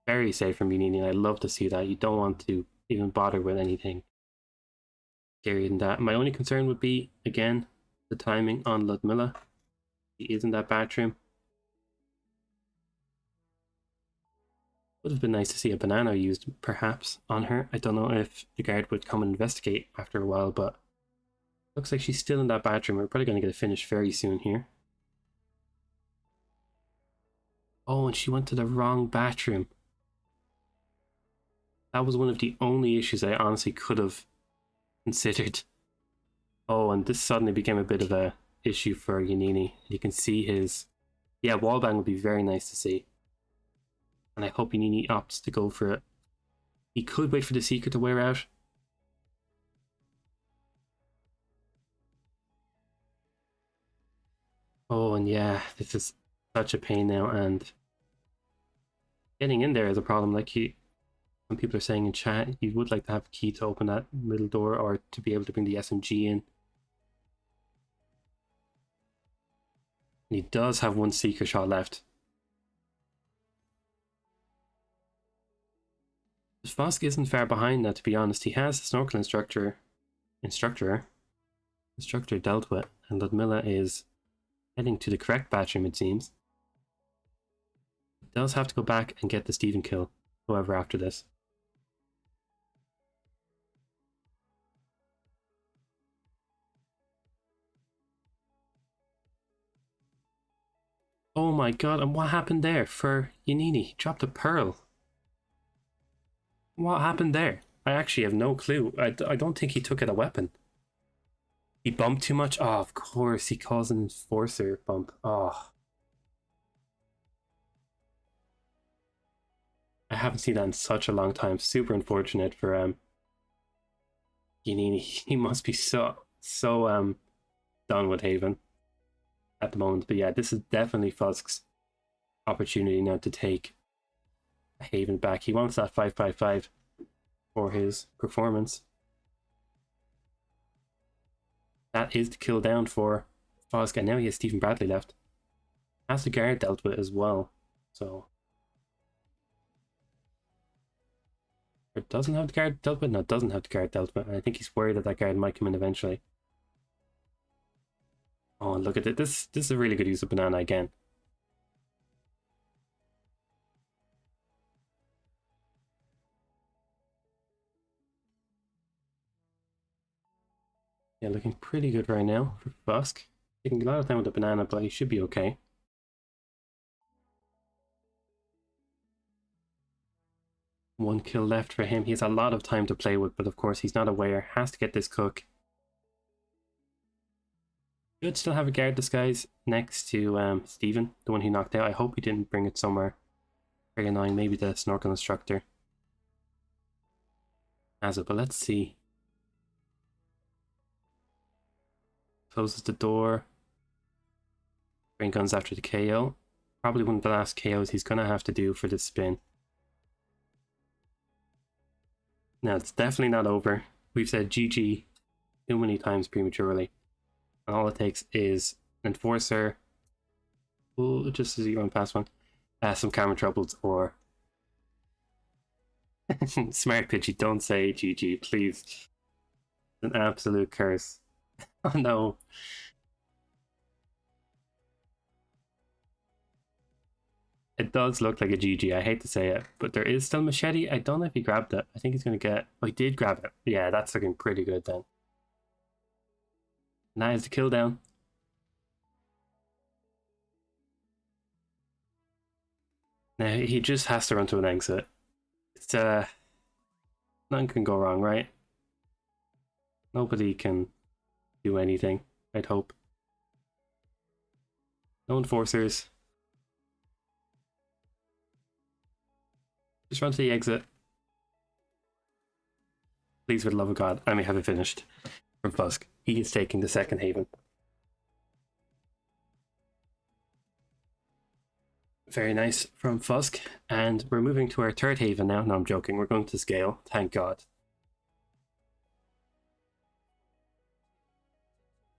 Very safe from Yannini. I love to see that. You don't want to even bother with anything scarier than that. My only concern would be, again, the timing on Ludmilla. He is in that bathroom. Would have been nice to see a banana used, perhaps, on her. I don't know if the guard would come and investigate after a while, but looks like she's still in that bathroom. We're probably going to get a finish very soon here. Oh, and she went to the wrong bathroom. That was one of the only issues I honestly could have considered. Oh, and this suddenly became a bit of a issue for Yannini. You can see his... Yeah, wallbang would be very nice to see. And I hope Yannini opts to go for it. He could wait for the Seeker to wear out. Oh, and yeah, this is such a pain now, and getting in there is a problem. Like some people are saying in chat, you would like to have a key to open that middle door or to be able to bring the SMG in. And he does have one Seeker shot left. Fuzk isn't far behind now, to be honest. He has the Snorkel Instructor dealt with, and Ludmilla is heading to the correct bathroom, it seems. He does have to go back and get the Steven kill, however, after this. Oh my god, and what happened there for Yannini? He dropped a pearl. What happened there? I actually have no clue. I don't think he took it a weapon. He bumped too much? Oh, of course, he caused an enforcer bump. Oh. haven't seen that in such a long time. Super unfortunate for Yannini. He must be so done with Haven at the moment. But yeah, this is definitely Fuzk's opportunity now to take Haven back. He wants that 5/5/5 for his performance. That is the kill down for Fuzk, and now he has Stephen Bradley left. Has the guard dealt with as well, so. Or doesn't have the guard dealt with? No, doesn't have the guard dealt with. I think he's worried that guard might come in eventually. Oh, look at it. This is a really good use of banana again. Yeah, looking pretty good right now for Fuzk. Taking a lot of time with the banana, but he should be okay. One kill left for him. He has a lot of time to play with, but of course he's not aware. Has to get this cook. Should still have a guard disguise next to Steven, the one he knocked out. I hope he didn't bring it somewhere very annoying. Maybe the snorkel instructor has it, but let's see. Closes the door. Rain guns after the KO. Probably one of the last KOs he's gonna have to do for this spin. Now it's definitely not over. We've said GG too many times prematurely. And all it takes is an enforcer. Oh, just as you run past one. Some camera troubles or smart pitchy. Don't say GG, please. It's an absolute curse. Oh no. It does look like a GG, I hate to say it, but there is still machete. I don't know if he grabbed it. I think he's going to get... Oh, he did grab it. Yeah, that's looking pretty good then. Now is the kill down. Now he just has to run to an exit. It's nothing can go wrong, right? Nobody can do anything, I'd hope. No enforcers. Just run to the exit. Please, for the love of God, I may have it finished from Fuzk. He is taking the second Haven. Very nice from Fuzk. And we're moving to our third Haven now. No, I'm joking. We're going to scale. Thank God.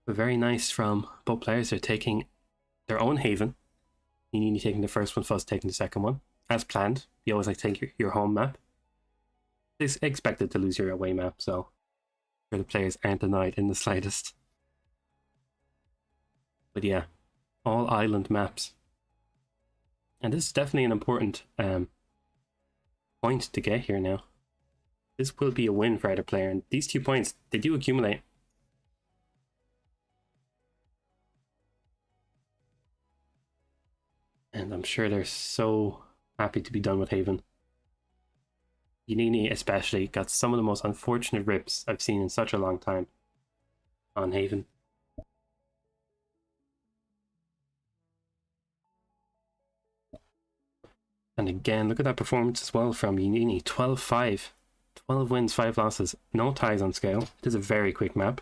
But very nice from both players. They're taking their own Haven. Yannini taking the first one, Fuzk taking the second one. As planned. You always like to take your home map. It's expected to lose your away map, so the players aren't denied in the slightest. But yeah, all island maps. And this is definitely an important point to get here now. This will be a win for either player, and these 2 points, they do accumulate. And I'm sure they're so happy to be done with Haven. Yannini especially got some of the most unfortunate rips I've seen in such a long time on Haven. And again, look at that performance as well from Yannini. 12-5. 12 wins, 5 losses. No ties on scale. It is a very quick map.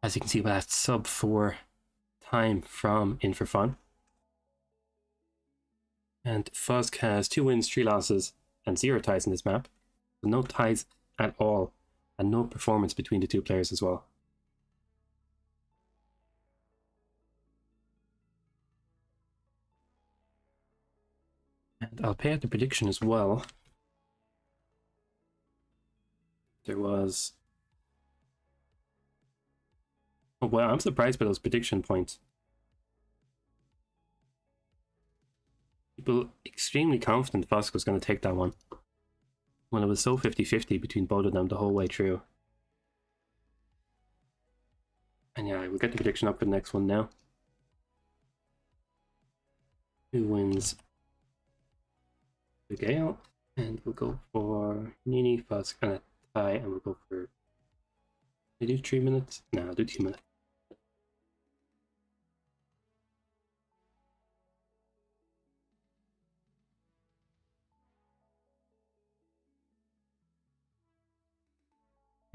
As you can see, with that sub 4 time from In For Fun. And Fuzk has 2 wins, 3 losses, and 0 ties in this map. So no ties at all, and no performance between the 2 players as well. And I'll pay out the prediction as well. There was... Oh, well, I'm surprised by those prediction points. People extremely confident Fuzk was going to take that one, when it was so 50-50 between both of them the whole way through. And yeah, we'll get the prediction up for the next one now. Who wins the Gale? And we'll go for Nini, Fuzk, and a tie, and we'll go for... Did I do 3 minutes? No, I'll do 2 minutes.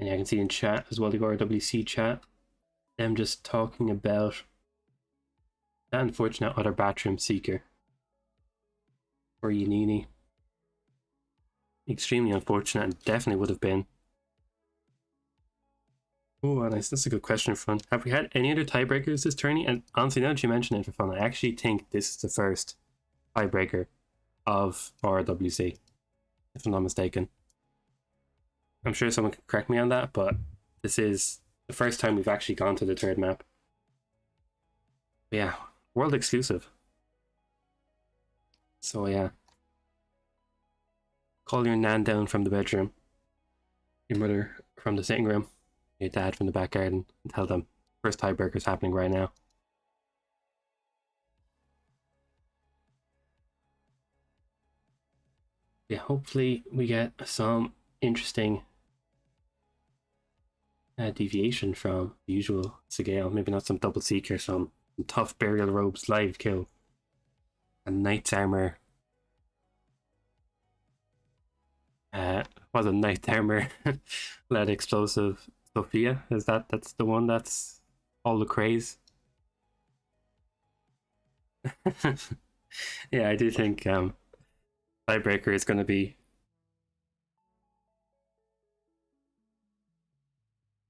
And I can see in chat as well, the RRWC chat, them just talking about that unfortunate other bathroom seeker for Yannini. Extremely unfortunate, and definitely would have been. Oh, nice. That's a good question, for fun. Have we had any other tiebreakers this tourney? And honestly, now that you mention it for fun, I actually think this is the first tiebreaker of RRWC, if I'm not mistaken. I'm sure someone can correct me on that, but this is the first time we've actually gone to the third map. But yeah, world exclusive. So yeah. Call your nan down from the bedroom, your mother from the sitting room, your dad from the back garden, and tell them first tiebreaker is happening right now. Yeah, hopefully we get some interesting deviation from the usual Sigale. Maybe not some double seeker, some tough burial robes live kill, a knight's armor. Was a knight's armor led explosive Sophia? That's the one that's all the craze? Yeah, I do think tiebreaker is going to be.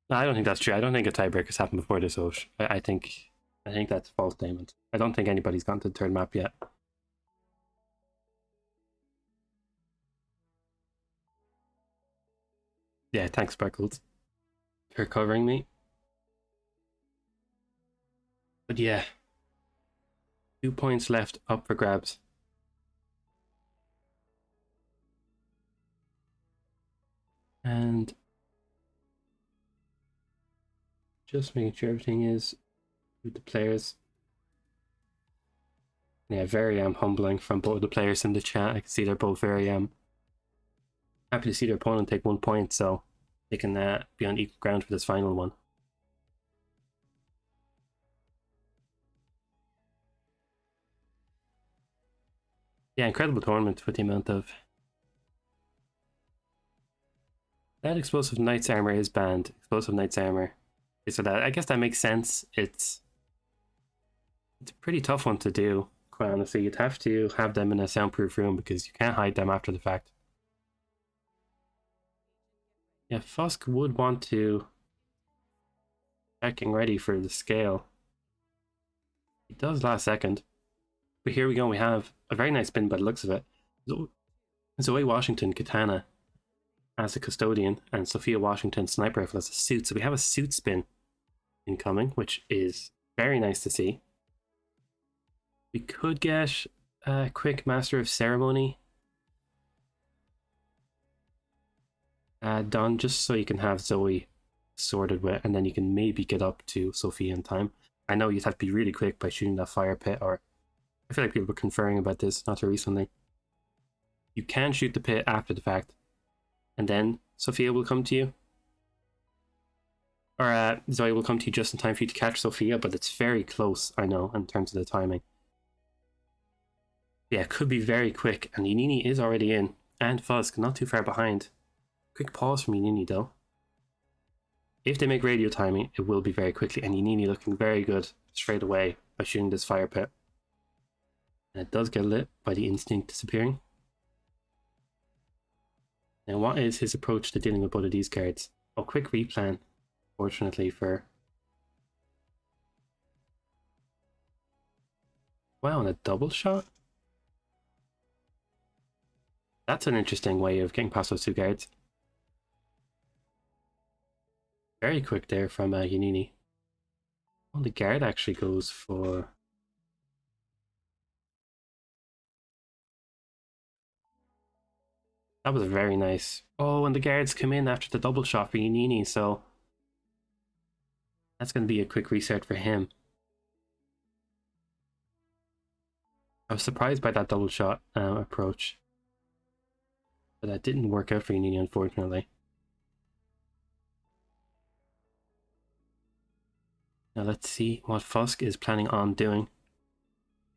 No, I don't think that's true. I don't think a tiebreaker's happened before this, Osh. I think that's a false statement. I don't think anybody's gone to the third map yet. Yeah, thanks, Sparkles, for covering me. But yeah, 2 points left up for grabs. And just making sure everything is with the players. Yeah, very humbling from both the players in the chat. I can see they're both very happy to see their opponent take 1 point, so they can be on equal ground for this final one. Yeah, incredible tournament with the amount of. That explosive knight's armor is banned. Explosive knight's armor. So that, I guess that makes sense. It's a pretty tough one to do, quite honestly. You'd have to have them in a soundproof room because you can't hide them after the fact. Yeah, Fuzk would want to getting ready for the scale. It does last second. But here we go, we have a very nice spin by the looks of it. Zoe Washington Katana as a custodian, and Sophia Washington Sniper Rifle as a suit. So we have a suit spin incoming, which is very nice to see. We could get a quick Master of Ceremony done, just so you can have Zoe sorted with, and then you can maybe get up to Sophia in time. I know you'd have to be really quick by shooting that fire pit, or I feel like people were conferring about this not too recently. You can shoot the pit after the fact, and then Sophia will come to you. Or Zoe will come to you just in time for you to catch Sophia, but it's very close, I know, in terms of the timing. Yeah, it could be very quick, and Yannini is already in, and Fuzk not too far behind. Quick pause from Yannini though. If they make radio timing, it will be very quickly, and Yannini looking very good straight away by shooting this fire pit. And it does get lit by the instinct disappearing. Now, what is his approach to dealing with both of these cards? Oh, quick replan, fortunately for. Wow, and a double shot? That's an interesting way of getting past those two guards. Very quick there from Yannini. Well, the guard actually goes for. That was very nice. Oh, and the guards come in after the double shot for Yannini, so that's going to be a quick reset for him. I was surprised by that double shot approach, but that didn't work out for Yannini, unfortunately. Now let's see what Fuzk is planning on doing.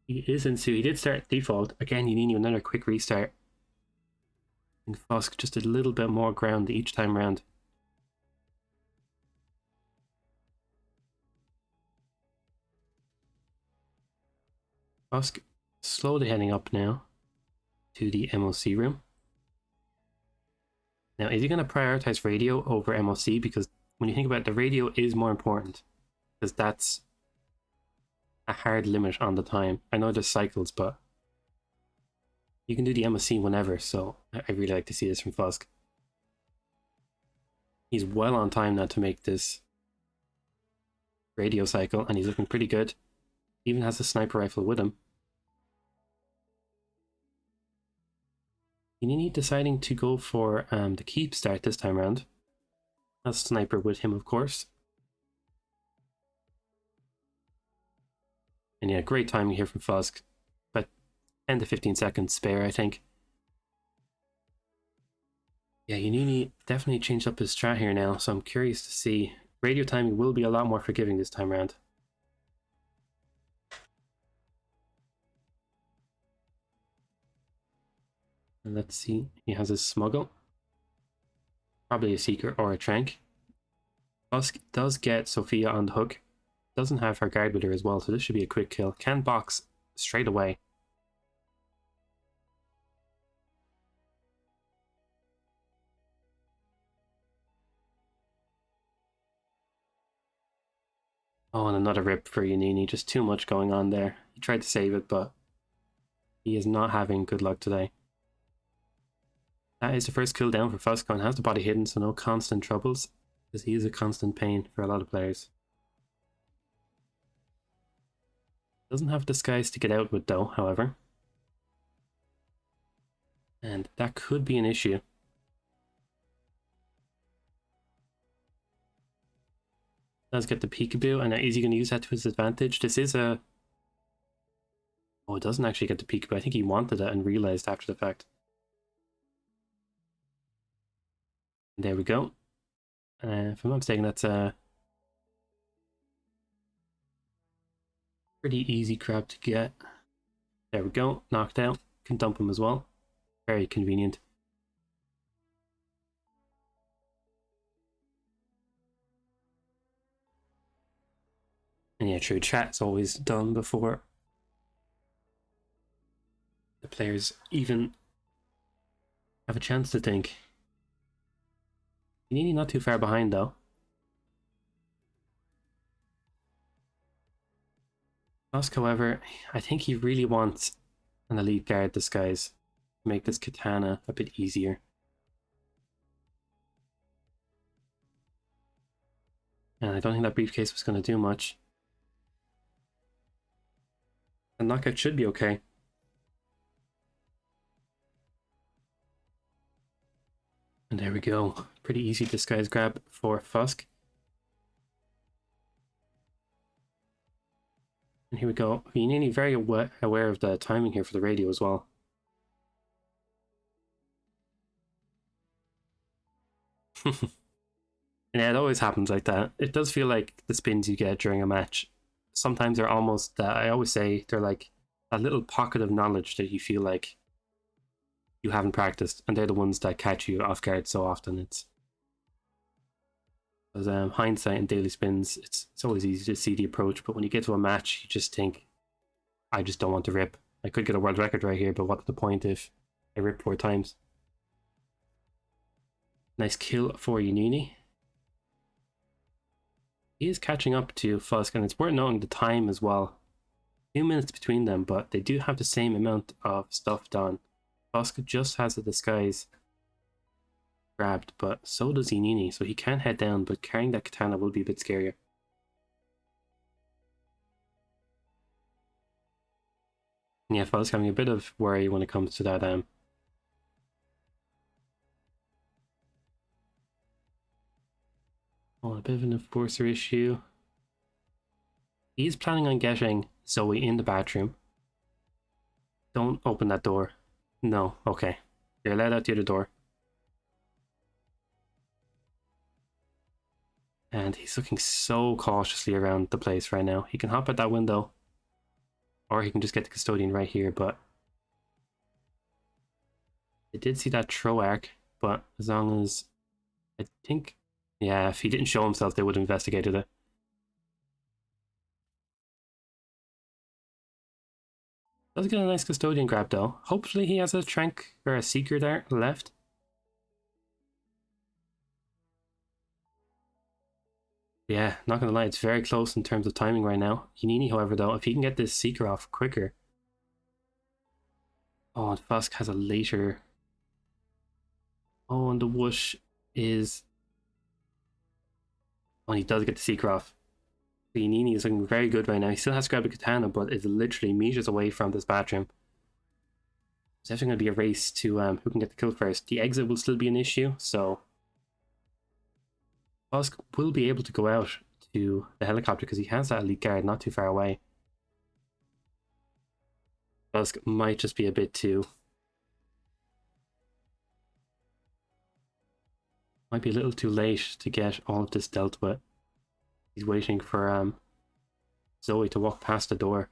He is in suit. He did start default. Again, Yannini another quick restart. And Fuzk just a little bit more ground each time around. Fuzk slowly heading up now to the MOC room. Now, is he going to prioritize radio over MOC? Because when you think about it, the radio is more important, because that's a hard limit on the time. I know there's cycles, but you can do the MOC whenever, so I really like to see this from Fuzk. He's well on time now to make this radio cycle, and he's looking pretty good. Even has a sniper rifle with him. Yannini deciding to go for the keep start this time around. Has sniper with him, of course. And yeah, great timing here from Fuzk. About 10 to 15 seconds spare, I think. Yeah, Yannini definitely changed up his strat here now, so I'm curious to see. Radio timing will be a lot more forgiving this time around. And let's see, he has his smuggle. Probably a seeker or a trank. Fuzk does get Sophia on the hook. Doesn't have her guard with her as well, so this should be a quick kill. Can box straight away. Oh, and another rip for Yannini. Just too much going on there. He tried to save it, but he is not having good luck today. That is the first cooldown for Fuzk, and has the body hidden, so no constant troubles, because he is a constant pain for a lot of players. Doesn't have disguise to get out with though, however. And that could be an issue. Does get the peekaboo, and is he going to use that to his advantage? This is a... Oh, it doesn't actually get the peekaboo. I think he wanted it and realized after the fact. There we go. If I'm not mistaken, that's a pretty easy crab to get. There we go. Knocked out. Can dump him as well. Very convenient. And yeah, true. Chat's always done before the players even have a chance to think. Yannini not too far behind though. Fuzk, however, I think he really wants an elite guard disguise to make this katana a bit easier. And I don't think that briefcase was going to do much. The knockout should be okay. And there we go. Pretty easy disguise grab for Fuzk. And here we go. Yannini very aware of the timing here for the radio as well. Yeah, it always happens like that. It does feel like the spins you get during a match, sometimes they're almost, I always say, they're like a little pocket of knowledge that you feel like you haven't practiced, and they're the ones that catch you off guard so often. It's because hindsight and daily spins, it's always easy to see the approach, but when you get to a match, you just think, I just don't want to rip. I could get a world record right here, but what's the point if I rip 4 times? Nice kill for Yannini. He is catching up to Fuzk, and it's worth noting the time as well. 2 minutes between them, but they do have the same amount of stuff done. Fuzk just has the disguise grabbed, but so does Yannini, so he can head down, but carrying that katana will be a bit scarier. And yeah, Fuzk having a bit of worry when it comes to that oh, a bit of an enforcer issue. He's planning on getting Zoe in the bathroom. Don't open that door. No, okay. You're allowed out the other door. And he's looking so cautiously around the place right now. He can hop out that window, or he can just get the custodian right here, but I did see that throw arc, but as long as, I think, yeah, if he didn't show himself, they would have investigated it. Does get a nice custodian grab though. Hopefully he has a trank or a seeker there left. Yeah, not gonna lie, it's very close in terms of timing right now. Yannini, however, though, if he can get this seeker off quicker. Oh, and Fuzk has a later. Oh, and the whoosh is. Oh, he does get the seeker off. Yannini is looking very good right now. He still has to grab a katana, but is literally meters away from this bathroom. It's definitely going to be a race to who can get the kill first. The exit will still be an issue, so Fuzk will be able to go out to the helicopter because he has that elite guard not too far away. Fuzk might just be a bit too. Might be a little too late to get all of this dealt with. He's waiting for Zoe to walk past the door.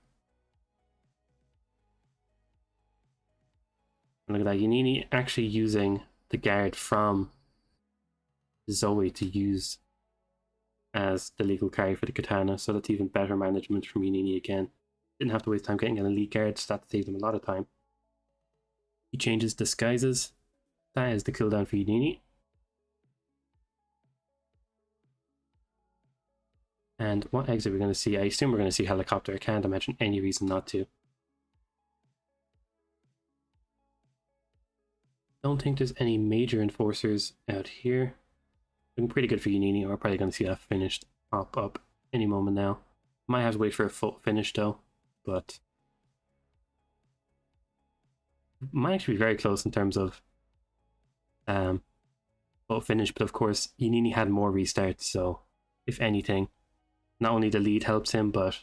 And look at that, Yannini actually using the guard from Zoe to use as the legal carry for the katana, so that's even better management from Yannini again. Didn't have to waste time getting an elite guard, so that saved him a lot of time. He changes disguises. That is the kill down for Yannini. And what exit we're going to see? I assume we're going to see helicopter. I can't imagine any reason not to. Don't think there's any major enforcers out here. Looking pretty good for Yannini. We're probably going to see that finished pop up any moment now. Might have to wait for a full finish though, but might actually be very close in terms of full finish. But of course, Yannini had more restarts, so if anything, not only the lead helps him, but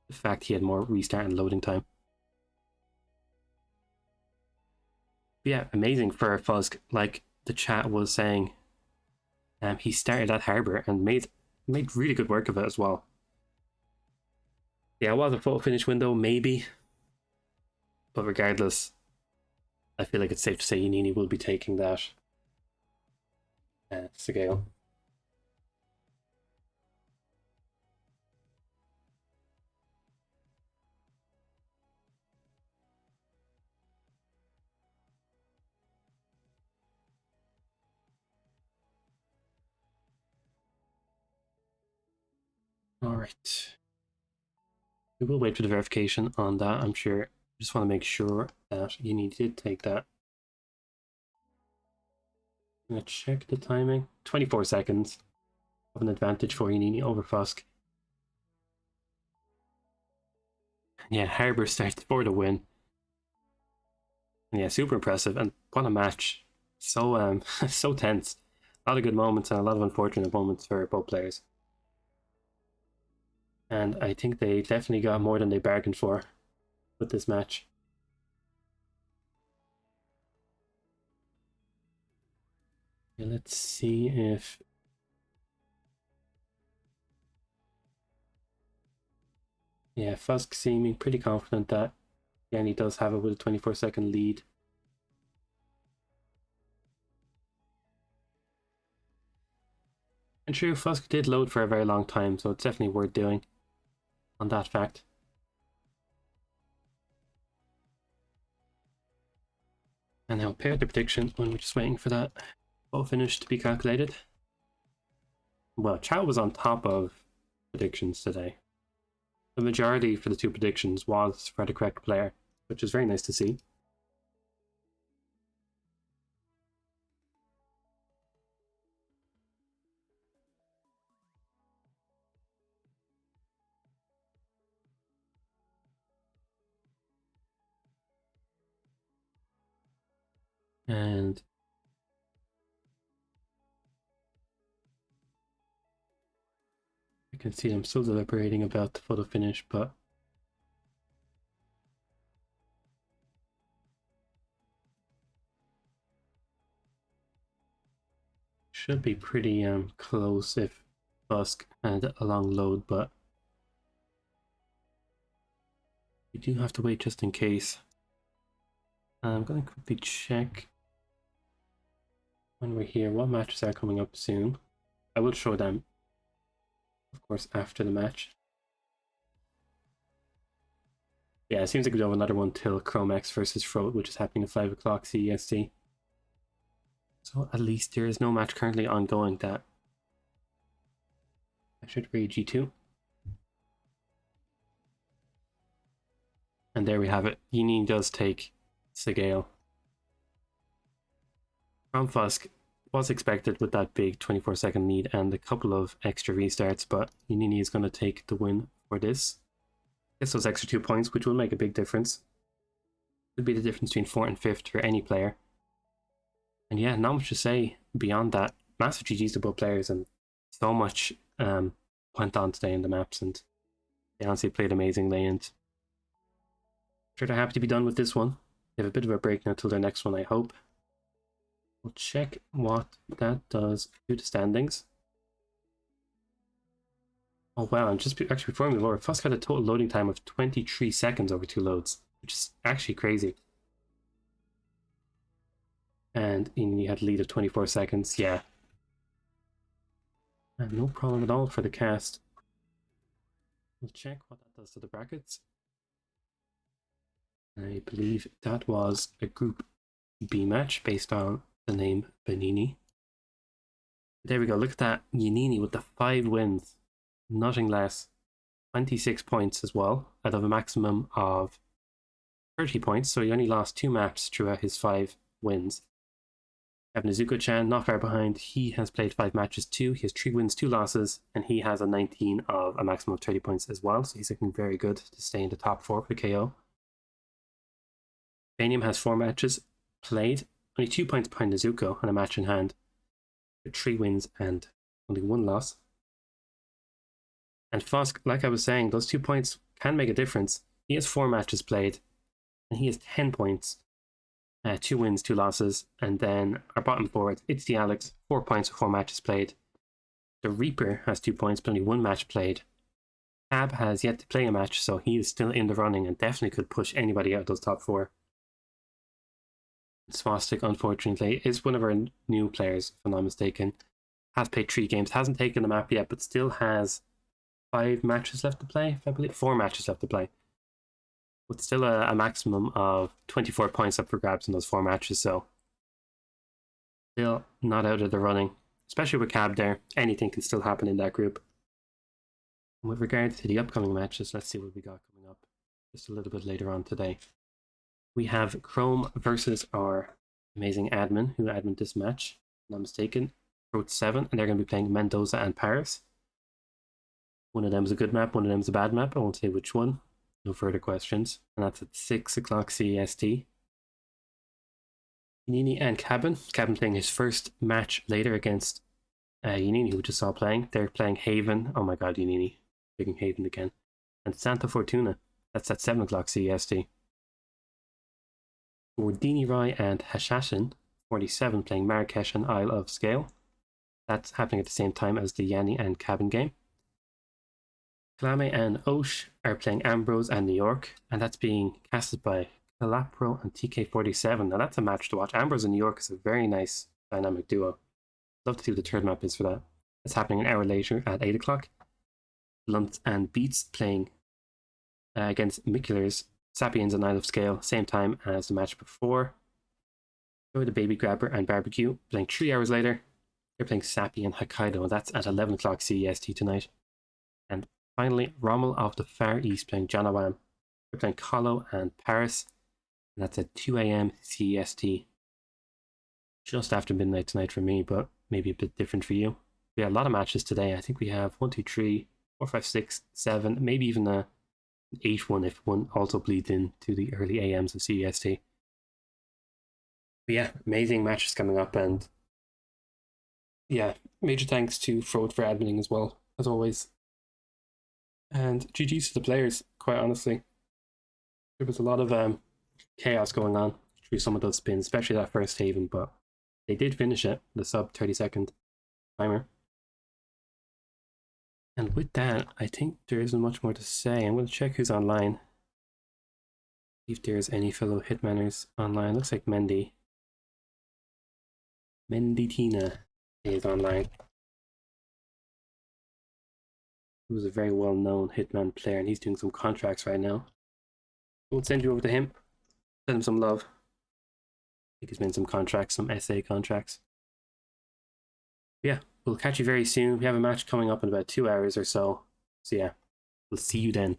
the fact he had more restart and loading time. But yeah, amazing for Fuzk. Like the chat was saying, he started at Harbour and made really good work of it as well. Yeah, it was a photo finish window, maybe. But regardless, I feel like it's safe to say Yannini will be taking that Segale. Alright. We will wait for the verification on that, I'm sure. Just want to make sure that Yannini did take that. I'm going to check the timing. 24 seconds of an advantage for Yannini over Fuzk. Yeah, Harbour starts for the win. And yeah, super impressive. And what a match. So so tense. A lot of good moments and a lot of unfortunate moments for both players. And I think they definitely got more than they bargained for with this match. Yeah, let's see if... Yeah, Fuzk seeming pretty confident that Yanni does have it with a 24-second lead. And true, Fuzk did load for a very long time, so it's definitely worth doing on that fact. And now pair the prediction when we're just waiting for that full finish to be calculated. Well, chat was on top of predictions today. The majority for the two predictions was for the correct player, which is very nice to see. And I can see I'm still deliberating about the photo finish, but should be pretty close if Fuzk had a long load, but we do have to wait just in case. I'm going to quickly check when we're here what matches are coming up soon. I will show them, of course, after the match. Yeah, it seems like we don't have another one till Chromex versus Froat, which is happening at 5 o'clock CEST. So at least there is no match currently ongoing that I should read G2. And there we have it. Yannini does take Segale. From Fuzk was expected with that big 24-second lead and a couple of extra restarts, but Yannini is going to take the win for this. Gets those extra 2 points, which will make a big difference. Could be the difference between 4th and 5th for any player. And yeah, not much to say beyond that. Massive GG's to both players, and so much went on today in the maps, and they honestly played amazingly, and I'm sure they're happy to be done with this one. They have a bit of a break now till their next one, I hope. We'll check what that does to the standings. Oh wow, and just actually before we move over, Fuzk had a total loading time of 23 seconds over 2 loads, which is actually crazy. And you had a lead of 24 seconds, yeah. And no problem at all for the cast. We'll check what that does to the brackets. I believe that was a Group B match based on the name Yannini. There we go, look at that. Yannini with the 5 wins. Nothing less. 26 points as well, out of a maximum of 30 points, so he only lost 2 maps throughout his 5 wins. Kevin Izuko-chan, not far behind. He has played 5 matches too. He has 3 wins, 2 losses, and he has a 19 of a maximum of 30 points as well, so he's looking very good to stay in the top 4 for KO. Vanium has 4 matches played, only 2 points behind Izuko and a match in hand, with 3 wins and only 1 loss. And Fuzk, like I was saying, those 2 points can make a difference. He has 4 matches played, and he has 10 points. 2 wins, 2 losses, and then our bottom forward, it's the Alex, 4 points with 4 matches played. The Reaper has 2 points, but only 1 match played. Cab has yet to play a match, so he is still in the running and definitely could push anybody out of those top 4. Swastik, unfortunately, is one of our new players, if I'm not mistaken. Has played 3 games, hasn't taken the map yet, but still has 5 matches left to play, I believe. 4 matches left to play. With still a maximum of 24 points up for grabs in those 4 matches, so still not out of the running. Especially with Cab there, anything can still happen in that group. And with regard to the upcoming matches, let's see what we got coming up just a little bit later on today. We have Chrome versus our amazing admin, who admin this match, if I'm not mistaken. Road 7, and they're going to be playing Mendoza and Paris. One of them is a good map, one of them is a bad map. I won't say which one. No further questions. And that's at 6 o'clock CEST. Yannini and Cabin. Cabin playing his first match later against Yannini, who we just saw playing. They're playing Haven. Oh my god, Yannini. Picking Haven again. And Santa Fortuna. That's at 7 o'clock CEST. For Dini Rai and Hashashin, 47, playing Marrakesh and Isle of Scale. That's happening at the same time as the Yanni and Cabin game. Klame and Osh are playing Ambrose and New York, and that's being casted by Calapro and TK47. Now that's a match to watch. Ambrose and New York is a very nice dynamic duo. Love to see what the third map is for that. It's happening an hour later at 8 o'clock. Lunt and Beats playing against Mikulers, Sapiens and Isle of Scale, same time as the match before. Joy the Baby Grabber and Barbecue playing 3 hours later. They're playing Sapi and Hokkaido, and that's at 11 o'clock CEST tonight. And finally, Rommel of the Far East playing Janawam. They're playing Colo and Paris, and that's at 2 AM CEST. Just after midnight tonight for me, but maybe a bit different for you. We have a lot of matches today. I think we have 1, 2, 3, 4, 5, 6, 7, maybe even a 8-1 if one also bleeds into the early AMs of CEST. But yeah, amazing matches coming up, and yeah, major thanks to Frode for adminning as well, as always. And GG's to the players, quite honestly. There was a lot of chaos going on through some of those spins, especially that first Haven, but they did finish it, the sub 30-second timer. And with that, I think there isn't much more to say. I'm going to check who's online. See if there's any fellow Hitmanners online. Looks like Mendy. Mendy is online. He was a very well-known Hitman player, and he's doing some contracts right now. We'll send you over to him. Send him some love. I think he's made some contracts, some SA contracts. Yeah, we'll catch you very soon. We have a match coming up in about 2 hours or so. So yeah, we'll see you then.